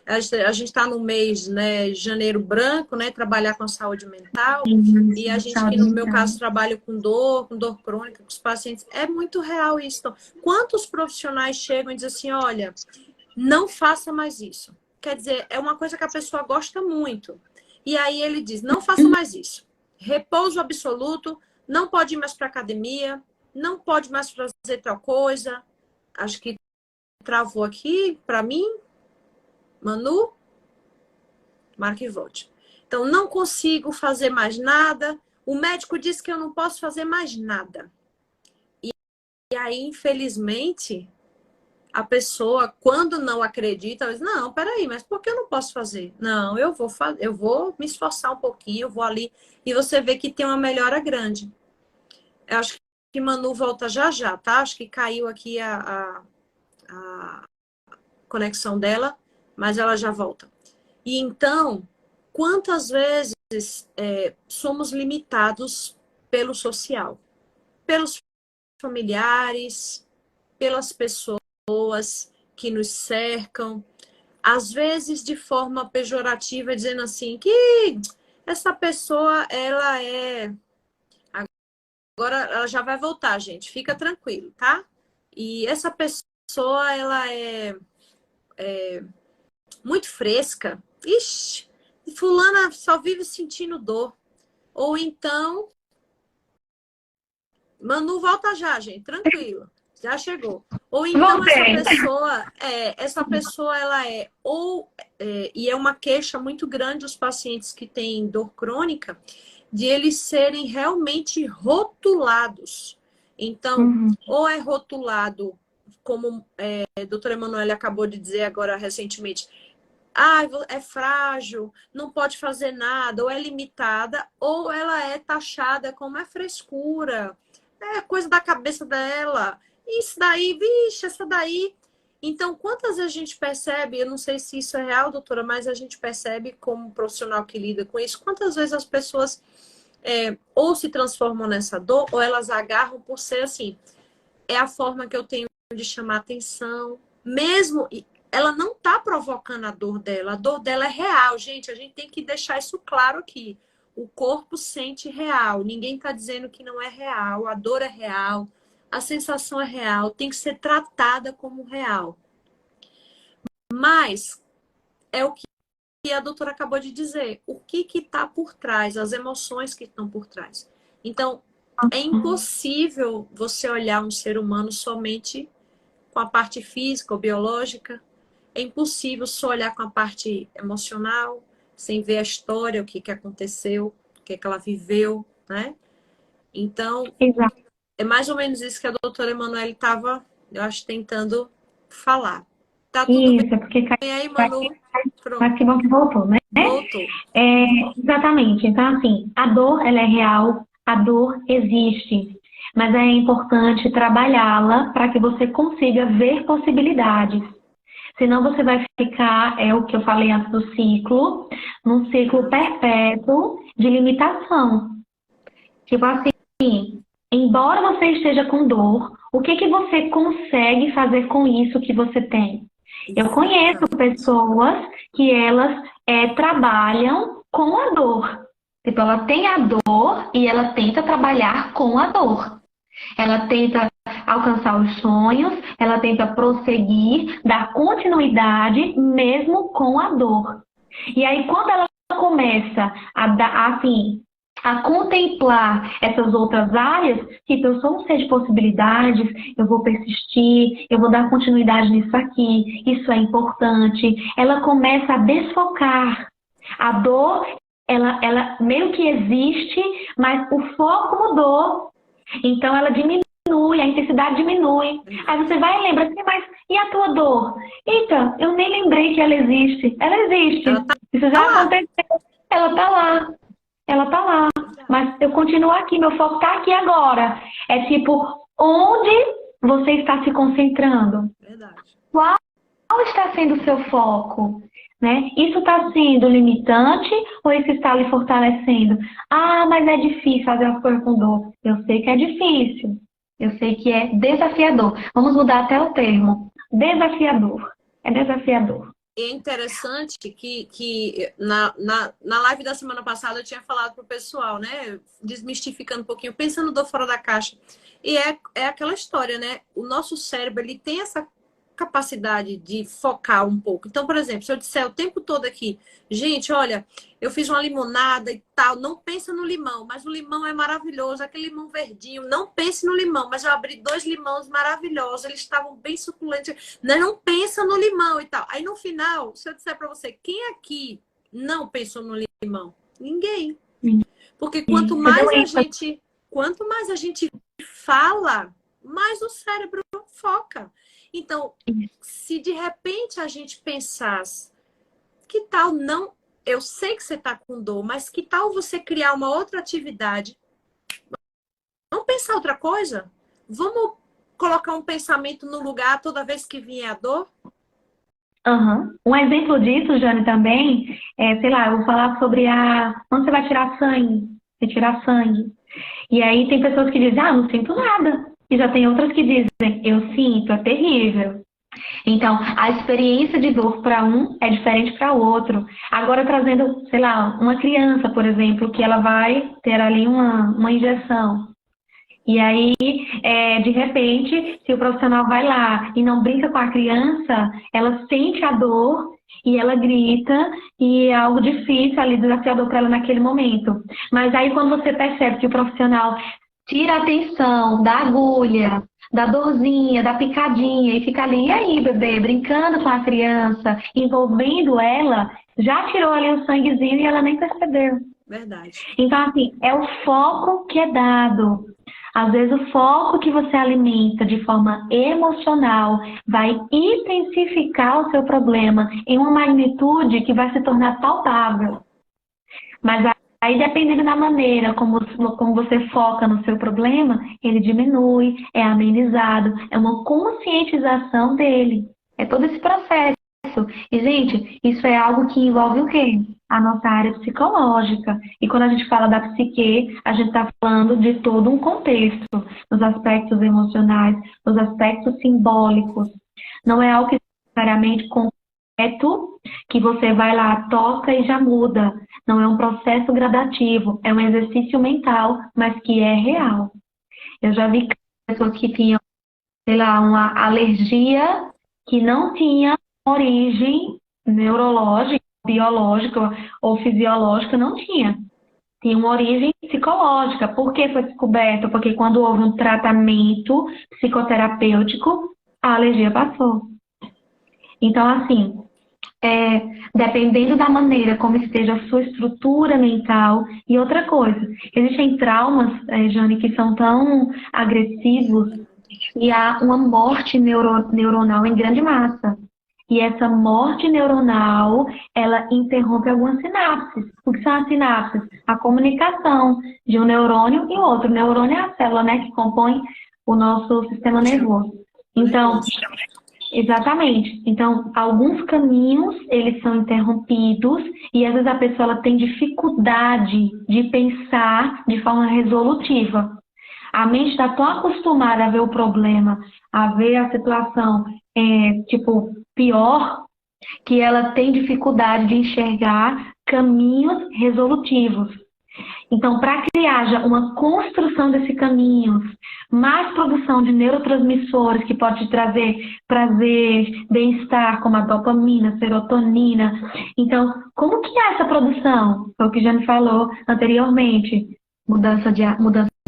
A gente está no mês, né, janeiro branco, né, trabalhar com a saúde mental, e a gente que, Saúde no meu mental. caso, trabalha com dor crônica, com os pacientes, é muito real isso. Então, quantos profissionais chegam e dizem assim, olha, não faça mais isso. Quer dizer, é uma coisa que a pessoa gosta muito. E aí ele diz, não faça mais isso. Repouso absoluto, não pode ir mais para academia, não pode mais fazer tal coisa. Acho que travou aqui para mim, Manu, marque e volte. Então, não consigo fazer mais nada. O médico disse que eu não posso fazer mais nada. E aí, infelizmente, a pessoa, quando não acredita, diz, não, peraí, mas por que eu não posso fazer? Não, eu vou me esforçar um pouquinho, eu vou ali. E você vê que tem uma melhora grande. Eu acho que Manu volta já já, tá? Acho que caiu aqui a conexão dela, mas ela já volta. E então, quantas vezes somos limitados pelo social, pelos familiares, pelas pessoas que nos cercam, às vezes de forma pejorativa, dizendo assim que essa pessoa, ela é... Agora ela já vai voltar, gente, fica tranquilo, tá? E essa pessoa, ela é muito fresca. Ixi, fulana só vive sentindo dor. Ou então, Manu volta já, gente, tranquilo. Já chegou. Ou então Voltei. essa pessoa ela e é uma queixa muito grande dos pacientes que têm dor crônica, de eles serem realmente rotulados. Então, ou é rotulado, como a doutora Emanuele acabou de dizer agora recentemente, é frágil, não pode fazer nada, ou é limitada, ou ela é taxada como é frescura, é coisa da cabeça dela. Isso daí, vixe, essa daí. Então, quantas vezes a gente percebe, eu não sei se isso é real, doutora, mas a gente percebe como profissional que lida com isso, quantas vezes as pessoas ou se transformam nessa dor, ou elas agarram por ser assim. É a forma que eu tenho de chamar atenção, mesmo ela não está provocando a dor dela é real, gente, a gente tem que deixar isso claro aqui. O corpo sente real, ninguém está dizendo que não é real, a dor é real, a sensação é real, tem que ser tratada como real. Mas é o que a doutora acabou de dizer, o que está por trás, as emoções que estão por trás. Então, é impossível você olhar um ser humano somente com a parte física ou biológica. É impossível só olhar com a parte emocional, sem ver a história, o que aconteceu, o que ela viveu, né? Então, Exato. é mais ou menos isso que a doutora Emanuele estava, eu acho, tentando falar. Tá tudo Isso, é porque bem aí, Manu? mas Pronto, que bom que voltou, né? voltou. Exatamente. Então, assim, a dor, ela é real, a dor existe, mas é importante trabalhá-la para que você consiga ver possibilidades. Senão você vai ficar, é o que eu falei antes do ciclo, num ciclo perpétuo de limitação. Tipo assim, embora você esteja com dor, o que você consegue fazer com isso que você tem? Eu conheço pessoas que elas trabalham com a dor. Tipo, ela tem a dor e ela tenta trabalhar com a dor. Ela tenta alcançar os sonhos, ela tenta prosseguir, dar continuidade mesmo com a dor. E aí, quando ela começa a dar, assim, a contemplar essas outras áreas, tipo, eu sou um ser de possibilidades, eu vou persistir, eu vou dar continuidade nisso aqui, isso é importante. Ela começa a desfocar. A dor, ela meio que existe, mas o foco mudou. Então ela diminui, a intensidade diminui. Aí você vai e lembra assim, mas e a tua dor? Eita, eu nem lembrei que ela existe. Ela existe. Isso já aconteceu. Ela tá lá. Ela tá lá. Mas eu continuo aqui, meu foco tá aqui agora. É tipo, onde você está se concentrando? Verdade. Qual está sendo o seu foco? Né? Isso está sendo limitante ou isso está lhe fortalecendo? Ah, mas é difícil fazer as coisas com dor. Eu sei que é difícil. Eu sei que é desafiador. Vamos mudar até o termo. Desafiador. É desafiador. é interessante que na live da semana passada eu tinha falado pro pessoal, né? Desmistificando um pouquinho, pensando do fora da caixa. E é aquela história, né? O nosso cérebro, ele tem essa capacidade de focar um pouco. Então, por exemplo, se eu disser o tempo todo aqui, gente, olha, eu fiz uma limonada e tal, não pensa no limão, mas o limão é maravilhoso, aquele limão verdinho, não pense no limão, mas eu abri 2 limões maravilhosos, eles estavam bem suculentos, não pensa no limão e tal. Aí no final, se eu disser para você, quem aqui não pensou no limão? Ninguém. Porque quanto mais a gente fala, mais o cérebro foca. Então, se de repente a gente pensasse, que tal não... Eu sei que você está com dor, mas que tal você criar uma outra atividade? Vamos pensar outra coisa? Vamos colocar um pensamento no lugar toda vez que vier a dor? Uhum. Um exemplo disso, Jane, também, sei lá, eu vou falar sobre quando você vai tirar sangue, você tirar sangue. E aí tem pessoas que dizem, não sinto nada. E já tem outras que dizem, eu sinto, é terrível. Então, a experiência de dor para um é diferente para o outro. Agora, trazendo, sei lá, uma criança, por exemplo, que ela vai ter ali uma injeção. E aí, de repente, se o profissional vai lá e não brinca com a criança, ela sente a dor e ela grita e é algo difícil ali, desafiador para ela naquele momento. Mas aí, quando você percebe que o profissional tira a atenção da agulha, da dorzinha, da picadinha e fica ali, e aí, bebê, brincando com a criança, envolvendo ela, já tirou ali o sanguezinho e ela nem percebeu. Verdade. Então, assim, é o foco que é dado. Às vezes, o foco que você alimenta de forma emocional vai intensificar o seu problema em uma magnitude que vai se tornar palpável. Mas aí, dependendo da maneira como você foca no seu problema, ele diminui, é amenizado, é uma conscientização dele. É todo esse processo. E, gente, isso é algo que envolve o quê? A nossa área psicológica. E quando a gente fala da psique, a gente está falando de todo um contexto, nos aspectos emocionais, nos aspectos simbólicos. Não é algo que necessariamente concreto, que você vai lá, toca e já muda. Não é um processo gradativo, é um exercício mental, mas que é real. Eu já vi pessoas que tinham, sei lá, uma alergia que não tinha origem neurológica, biológica ou fisiológica, não tinha. Tinha uma origem psicológica. Por que foi descoberto? Porque quando houve um tratamento psicoterapêutico, a alergia passou. Então, assim, dependendo da maneira como esteja a sua estrutura mental. E outra coisa, existem traumas, Jane, que são tão agressivos e há uma morte neuronal em grande massa. E essa morte neuronal, ela interrompe algumas sinapses. O que são as sinapses? A comunicação de um neurônio e outro. O neurônio é a célula, né, que compõe o nosso sistema nervoso. Então, exatamente. Então, alguns caminhos, eles são interrompidos e às vezes a pessoa ela tem dificuldade de pensar de forma resolutiva. A mente está tão acostumada a ver o problema, a ver a situação, pior, que ela tem dificuldade de enxergar caminhos resolutivos. Então, para que haja uma construção desses caminhos, mais produção de neurotransmissores que pode te trazer prazer, bem-estar, como a dopamina, serotonina. Então, como que é essa produção? Foi o que já me falou anteriormente. Mudança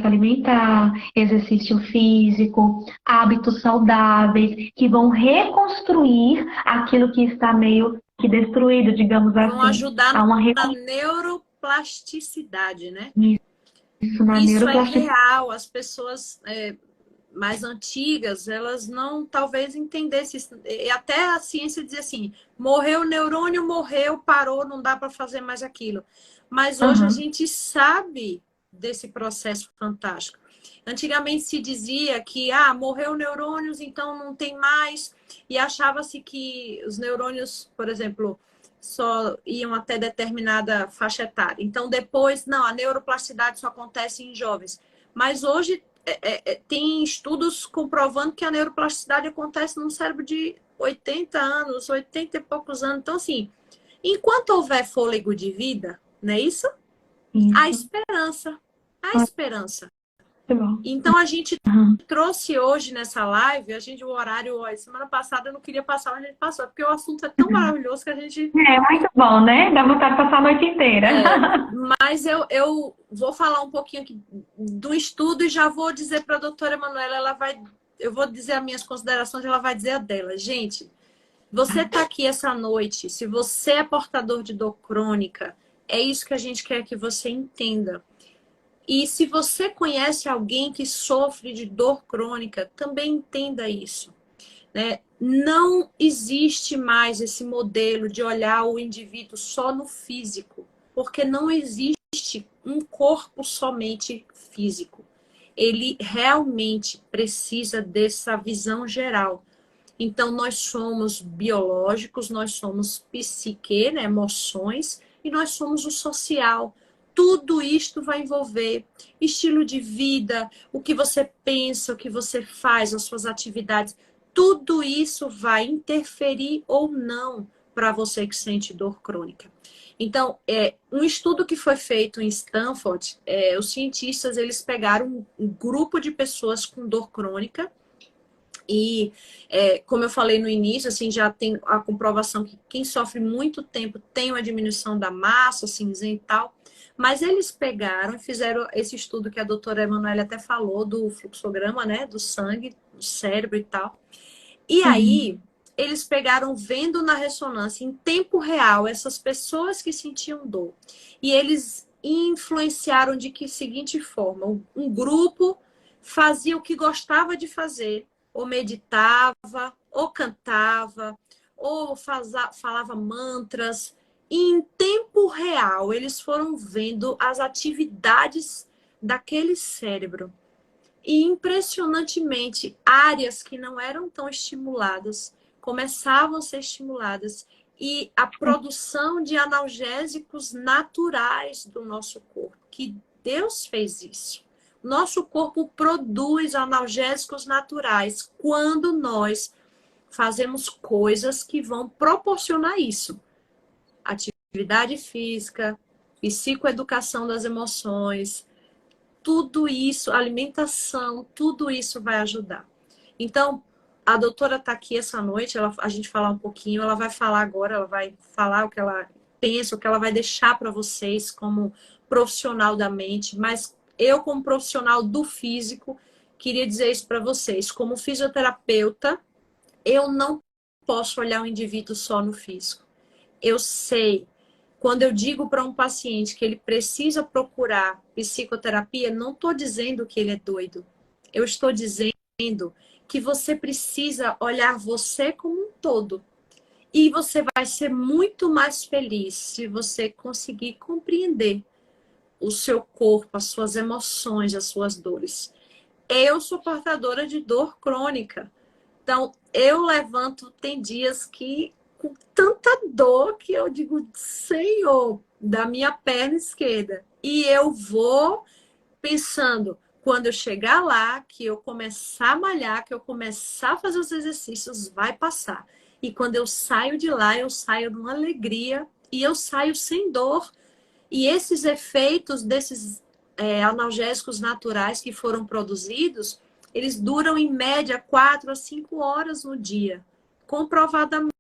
alimentar, exercício físico, hábitos saudáveis, que vão reconstruir aquilo que está meio que destruído, digamos assim. Vão ajudar na neuroplasticidade, né? Isso é real. As pessoas mais antigas, elas não talvez entendessem isso. E até a ciência dizia assim, morreu o neurônio, morreu, parou, não dá para fazer mais aquilo. Mas hoje a gente sabe desse processo fantástico. Antigamente se dizia que morreu neurônios, então não tem mais, e achava-se que os neurônios, por exemplo, só iam até determinada faixa etária. Então depois, não, a neuroplasticidade só acontece em jovens. Mas hoje tem estudos comprovando que a neuroplasticidade acontece no cérebro de 80 anos, 80 e poucos anos. Então, assim, enquanto houver fôlego de vida, não é isso? A Isso. esperança. A Muito esperança. bom. Então, a gente Aham. trouxe hoje nessa live, o horário, ó, semana passada eu não queria passar, mas a gente passou, porque o assunto é tão maravilhoso que a gente... É muito bom, né? Dá vontade de passar a noite inteira. Mas eu vou falar um pouquinho aqui do estudo e já vou dizer para a doutora Emanuela, eu vou dizer as minhas considerações, ela vai dizer a dela. Gente, você está aqui essa noite, se você é portador de dor crônica, é isso que a gente quer que você entenda. E se você conhece alguém que sofre de dor crônica, também entenda isso, né? Não existe mais esse modelo de olhar o indivíduo só no físico, porque não existe um corpo somente físico. Ele realmente precisa dessa visão geral. Então, nós somos biológicos, nós somos psique, né, emoções, e nós somos o social. Tudo isto vai envolver estilo de vida, o que você pensa, o que você faz, as suas atividades. Tudo isso vai interferir ou não para você que sente dor crônica. Então, um estudo que foi feito em Stanford, os cientistas eles pegaram um grupo de pessoas com dor crônica e, como eu falei no início, assim, já tem a comprovação que quem sofre muito tempo tem uma diminuição da massa cinzenta e tal. Mas eles pegaram e fizeram esse estudo que a doutora Emanuela até falou, do fluxograma, né, do sangue, do cérebro e tal. E aí, eles pegaram vendo na ressonância em tempo real essas pessoas que sentiam dor. E eles influenciaram de que seguinte forma: um grupo fazia o que gostava de fazer, ou meditava, ou cantava, ou falava mantras. E em tempo real, eles foram vendo as atividades daquele cérebro. E impressionantemente, áreas que não eram tão estimuladas começavam a ser estimuladas e a produção de analgésicos naturais do nosso corpo, que Deus fez isso. Nosso corpo produz analgésicos naturais quando nós fazemos coisas que vão proporcionar isso. Atividade física, psicoeducação das emoções, tudo isso, alimentação, tudo isso vai ajudar. Então, a doutora está aqui essa noite, a gente falar um pouquinho, ela vai falar agora, ela vai falar o que ela pensa, o que ela vai deixar para vocês como profissional da mente, mas eu, como profissional do físico, queria dizer isso para vocês. Como fisioterapeuta, eu não posso olhar o indivíduo só no físico. Eu sei, quando eu digo para um paciente que ele precisa procurar psicoterapia, não estou dizendo que ele é doido. Eu estou dizendo que você precisa olhar você como um todo. E você vai ser muito mais feliz se você conseguir compreender o seu corpo, as suas emoções, as suas dores. Eu sou portadora de dor crônica. Então, eu levanto, tem dias que com tanta dor que eu digo, Senhor, da minha perna esquerda. E eu vou pensando, quando eu chegar lá, que eu começar a malhar, que eu começar a fazer os exercícios, vai passar. E quando eu saio de lá, eu saio numa alegria e eu saio sem dor. E esses efeitos desses analgésicos naturais que foram produzidos, eles duram em média 4 a 5 horas no dia, comprovadamente.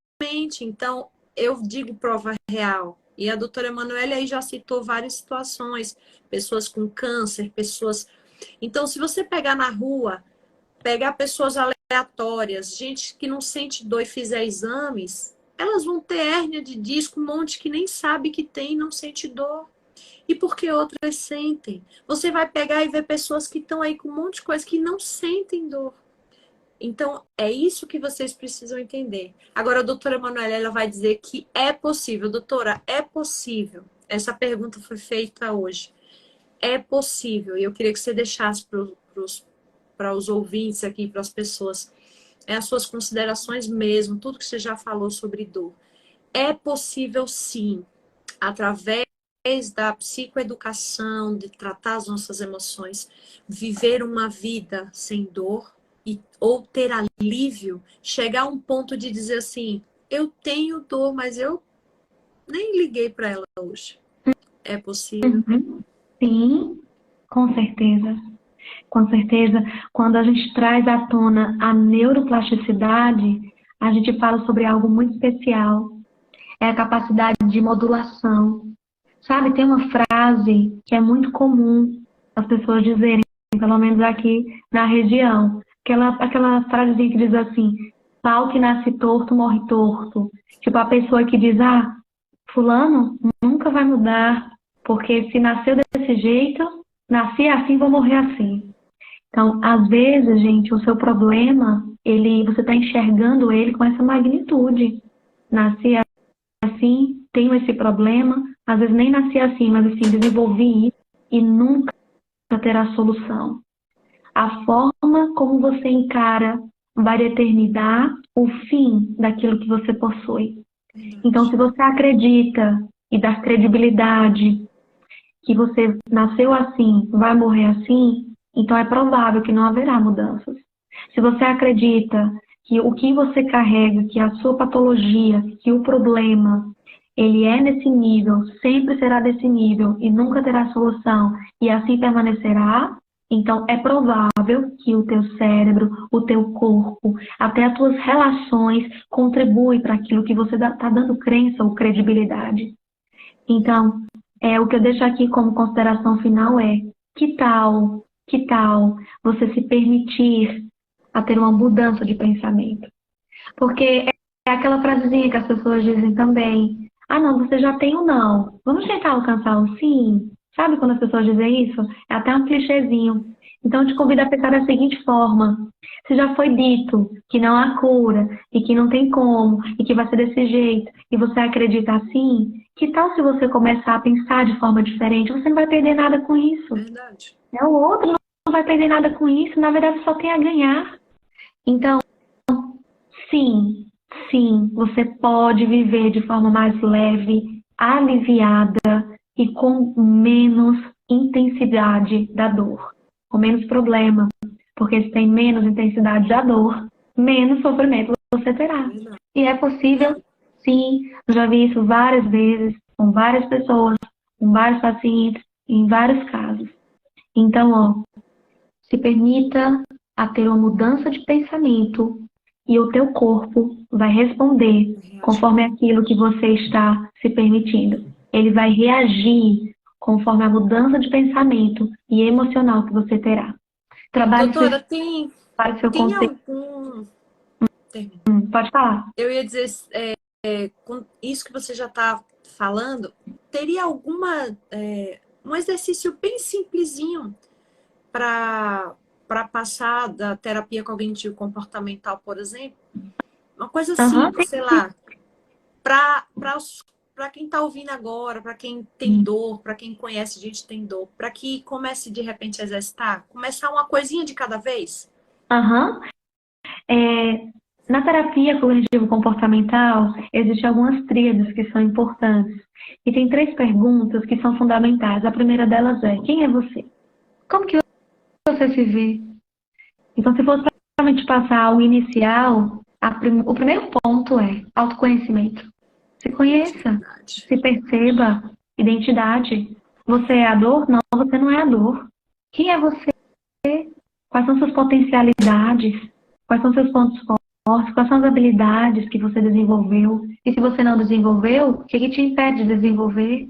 Então, eu digo prova real. E a doutora Emanuele aí já citou várias situações, pessoas com câncer, pessoas... Então, se você pegar na rua, pegar pessoas aleatórias, gente que não sente dor e fizer exames, elas vão ter hérnia de disco, um monte que nem sabe que tem e não sente dor. E porque outras sentem. Você vai pegar e ver pessoas que estão aí com um monte de coisa que não sentem dor. Então, é isso que vocês precisam entender. Agora, a doutora Emanuela, ela vai dizer que é possível. Doutora, é possível. Essa pergunta foi feita hoje. É possível. E eu queria que você deixasse para os ouvintes aqui, para as pessoas, as suas considerações mesmo, tudo que você já falou sobre dor. É possível, sim, através da psicoeducação, de tratar as nossas emoções, viver uma vida sem dor, ou ter alívio, chegar a um ponto de dizer assim, eu tenho dor, mas eu nem liguei para ela hoje. É possível? Uhum. Sim, com certeza. Com certeza, quando a gente traz à tona a neuroplasticidade, a gente fala sobre algo muito especial. É a capacidade de modulação. Sabe, tem uma frase que é muito comum as pessoas dizerem, pelo menos aqui na região, aquela frasezinha que diz assim, pau que nasce torto, morre torto. Tipo, a pessoa que diz, fulano nunca vai mudar, porque se nasceu desse jeito, nasci assim, vou morrer assim. Então, às vezes, gente, o seu problema, você está enxergando ele com essa magnitude. Nasci assim, tenho esse problema, às vezes nem nasci assim, mas assim, desenvolvi isso e nunca terá solução. A forma como você encara vai determinar o fim daquilo que você possui. Então, se você acredita e dá credibilidade que você nasceu assim, vai morrer assim, então é provável que não haverá mudanças. Se você acredita que o que você carrega, que a sua patologia, que o problema, ele é nesse nível, sempre será desse nível e nunca terá solução e assim permanecerá, então é provável que o teu cérebro, o teu corpo, até as tuas relações contribuem para aquilo que você está dando crença ou credibilidade. Então, o que eu deixo aqui como consideração final é, que tal você se permitir a ter uma mudança de pensamento? Porque é aquela frasezinha que as pessoas dizem também, não, você já tem o não, vamos tentar alcançar o sim? Sabe quando as pessoas dizem isso? É até um clichêzinho. Então, eu te convido a pensar da seguinte forma, se já foi dito que não há cura, e que não tem como, e que vai ser desse jeito, e você acredita assim, que tal se você começar a pensar de forma diferente? Você não vai perder nada com isso. Verdade. O outro não vai perder nada com isso, na verdade só tem a ganhar. Então, sim, você pode viver de forma mais leve, aliviada e com menos intensidade da dor, com menos problema. Porque se tem menos intensidade da dor, menos sofrimento você terá. E é possível, sim, eu já vi isso várias vezes, com várias pessoas, com vários pacientes, em vários casos. Então, se permita a ter uma mudança de pensamento e o teu corpo vai responder conforme aquilo que você está se permitindo. Ele vai reagir conforme a mudança de pensamento e emocional que você terá. Trabalhe Doutora, seu tem conceito. algum... Pode falar. Eu ia dizer, com isso que você já está falando, teria um exercício bem simplesinho para passar da terapia cognitivo-comportamental, por exemplo? Uma coisa simples, sei lá, para quem está ouvindo agora, para quem tem dor, para quem conhece gente que tem dor, para que comece de repente a exercitar, começar uma coisinha de cada vez? Na terapia cognitivo-comportamental, existem algumas tríades que são importantes. E tem 3 perguntas que são fundamentais. A primeira delas é, quem é você? Como que você se vê? Então, se fosse para a gente passar o inicial, o primeiro ponto é autoconhecimento. Se conheça, se perceba, identidade. Você é a dor? Não, você não é a dor. Quem é você? Quais são suas potencialidades? Quais são seus pontos fortes? Quais são as habilidades que você desenvolveu? E se você não desenvolveu, o que te impede de desenvolver?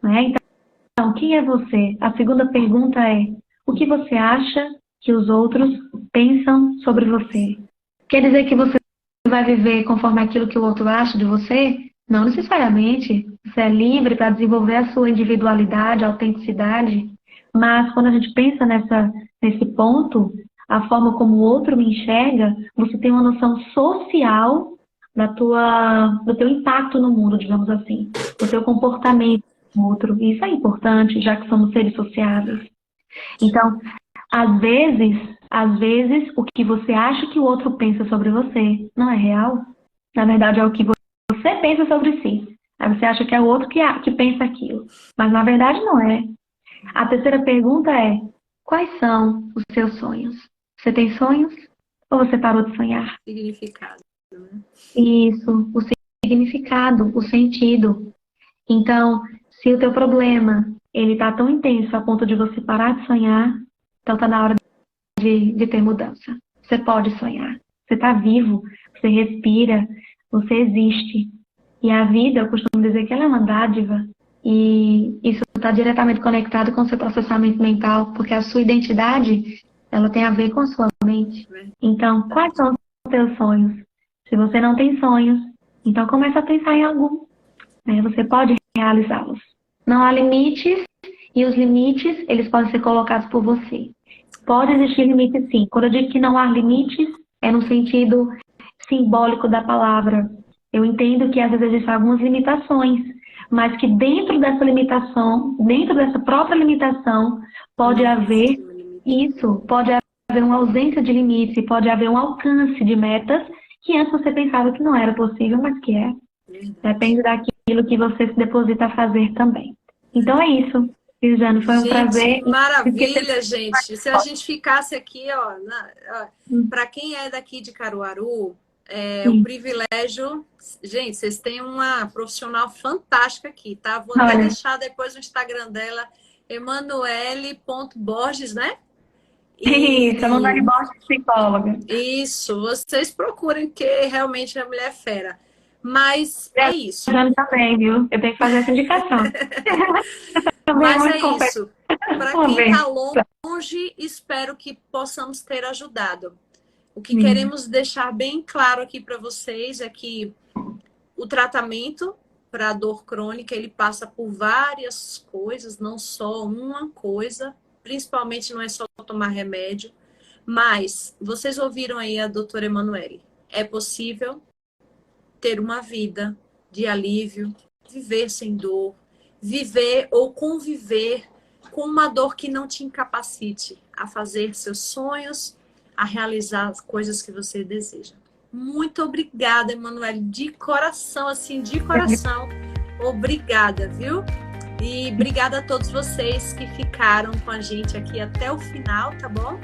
Então, quem é você? A segunda pergunta é, o que você acha que os outros pensam sobre você? Quer dizer que você vai viver conforme aquilo que o outro acha de você? Não necessariamente. Você é livre para desenvolver a sua individualidade, autenticidade. Mas quando a gente pensa nesse ponto, a forma como o outro me enxerga, você tem uma noção social do teu impacto no mundo, digamos assim. Do teu comportamento com o outro. E isso é importante, já que somos seres sociáveis. Então, às vezes, o que você acha que o outro pensa sobre você não é real. Na verdade, é o que você pensa sobre si. Aí você acha que é o outro que pensa aquilo. Mas, na verdade, não é. A terceira pergunta é, quais são os seus sonhos? Você tem sonhos? Ou você parou de sonhar? Significado, né? Isso, o significado, o sentido. Então, se o teu problema, ele tá tão intenso a ponto de você parar de sonhar, então tá na hora de ter mudança. Você pode sonhar. Você tá vivo, você respira, você existe. E a vida, eu costumo dizer que ela é uma dádiva. E isso está diretamente conectado com o seu processamento mental, porque a sua identidade, ela tem a ver com a sua mente. Então, quais são os seus sonhos? Se você não tem sonhos, então comece a pensar em algum. Né? Você pode realizá-los. Não há limites, e os limites, eles podem ser colocados por você. Pode existir limite, sim. Quando eu digo que não há limites, é no sentido simbólico da palavra. Eu entendo que às vezes existem algumas limitações, mas que dentro dessa limitação, dentro dessa própria limitação, pode haver isso, pode haver uma ausência de limite, pode haver um alcance de metas que antes você pensava que não era possível, mas que é. Depende daquilo que você se deposita a fazer também. Então é isso, Cristiano, foi um prazer. Maravilha, gente. Se a gente ficasse aqui, ó, para quem é daqui de Caruaru, o privilégio... Gente, vocês têm uma profissional fantástica aqui, tá? Vou até deixar depois o Instagram dela, emanuele.borges, né? Isso, Emanuele Borges, psicóloga. Isso, vocês procurem, que realmente a mulher é fera. Mas é isso. Eu também, viu? Eu tenho que fazer essa indicação. Mas é isso. Para quem está longe, espero que possamos ter ajudado. O que queremos deixar bem claro aqui para vocês é que o tratamento para a dor crônica, ele passa por várias coisas, não só uma coisa, principalmente não é só tomar remédio, mas vocês ouviram aí a doutora Emanuele, é possível ter uma vida de alívio, viver sem dor, viver ou conviver com uma dor que não te incapacite a fazer seus sonhos, a realizar as coisas que você deseja. Muito obrigada, Emanuele, de coração, assim, de coração. Obrigada, viu? E obrigada a todos vocês que ficaram com a gente aqui até o final, tá bom?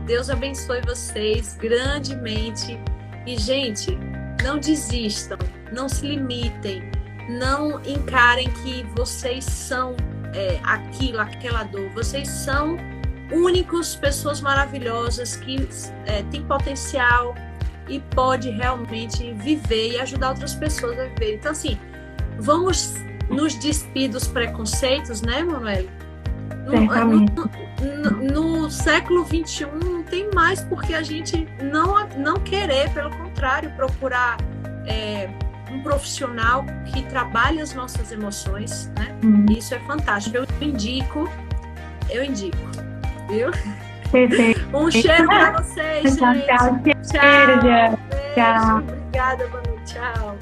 Deus abençoe vocês grandemente. E, gente, não desistam, não se limitem, não encarem que vocês são aquilo, aquela dor. Vocês são únicos, pessoas maravilhosas que têm potencial e pode realmente viver e ajudar outras pessoas a viver. Então, assim, vamos nos despir dos preconceitos, né, Emanuele? No século XXI não tem mais porque a gente não querer, pelo contrário, procurar um profissional que trabalhe as nossas emoções, né? Isso é fantástico. Eu indico, viu? Um cheiro para vocês, gente. Tchau. Tchau. Beijo. Obrigada, Manu. Tchau.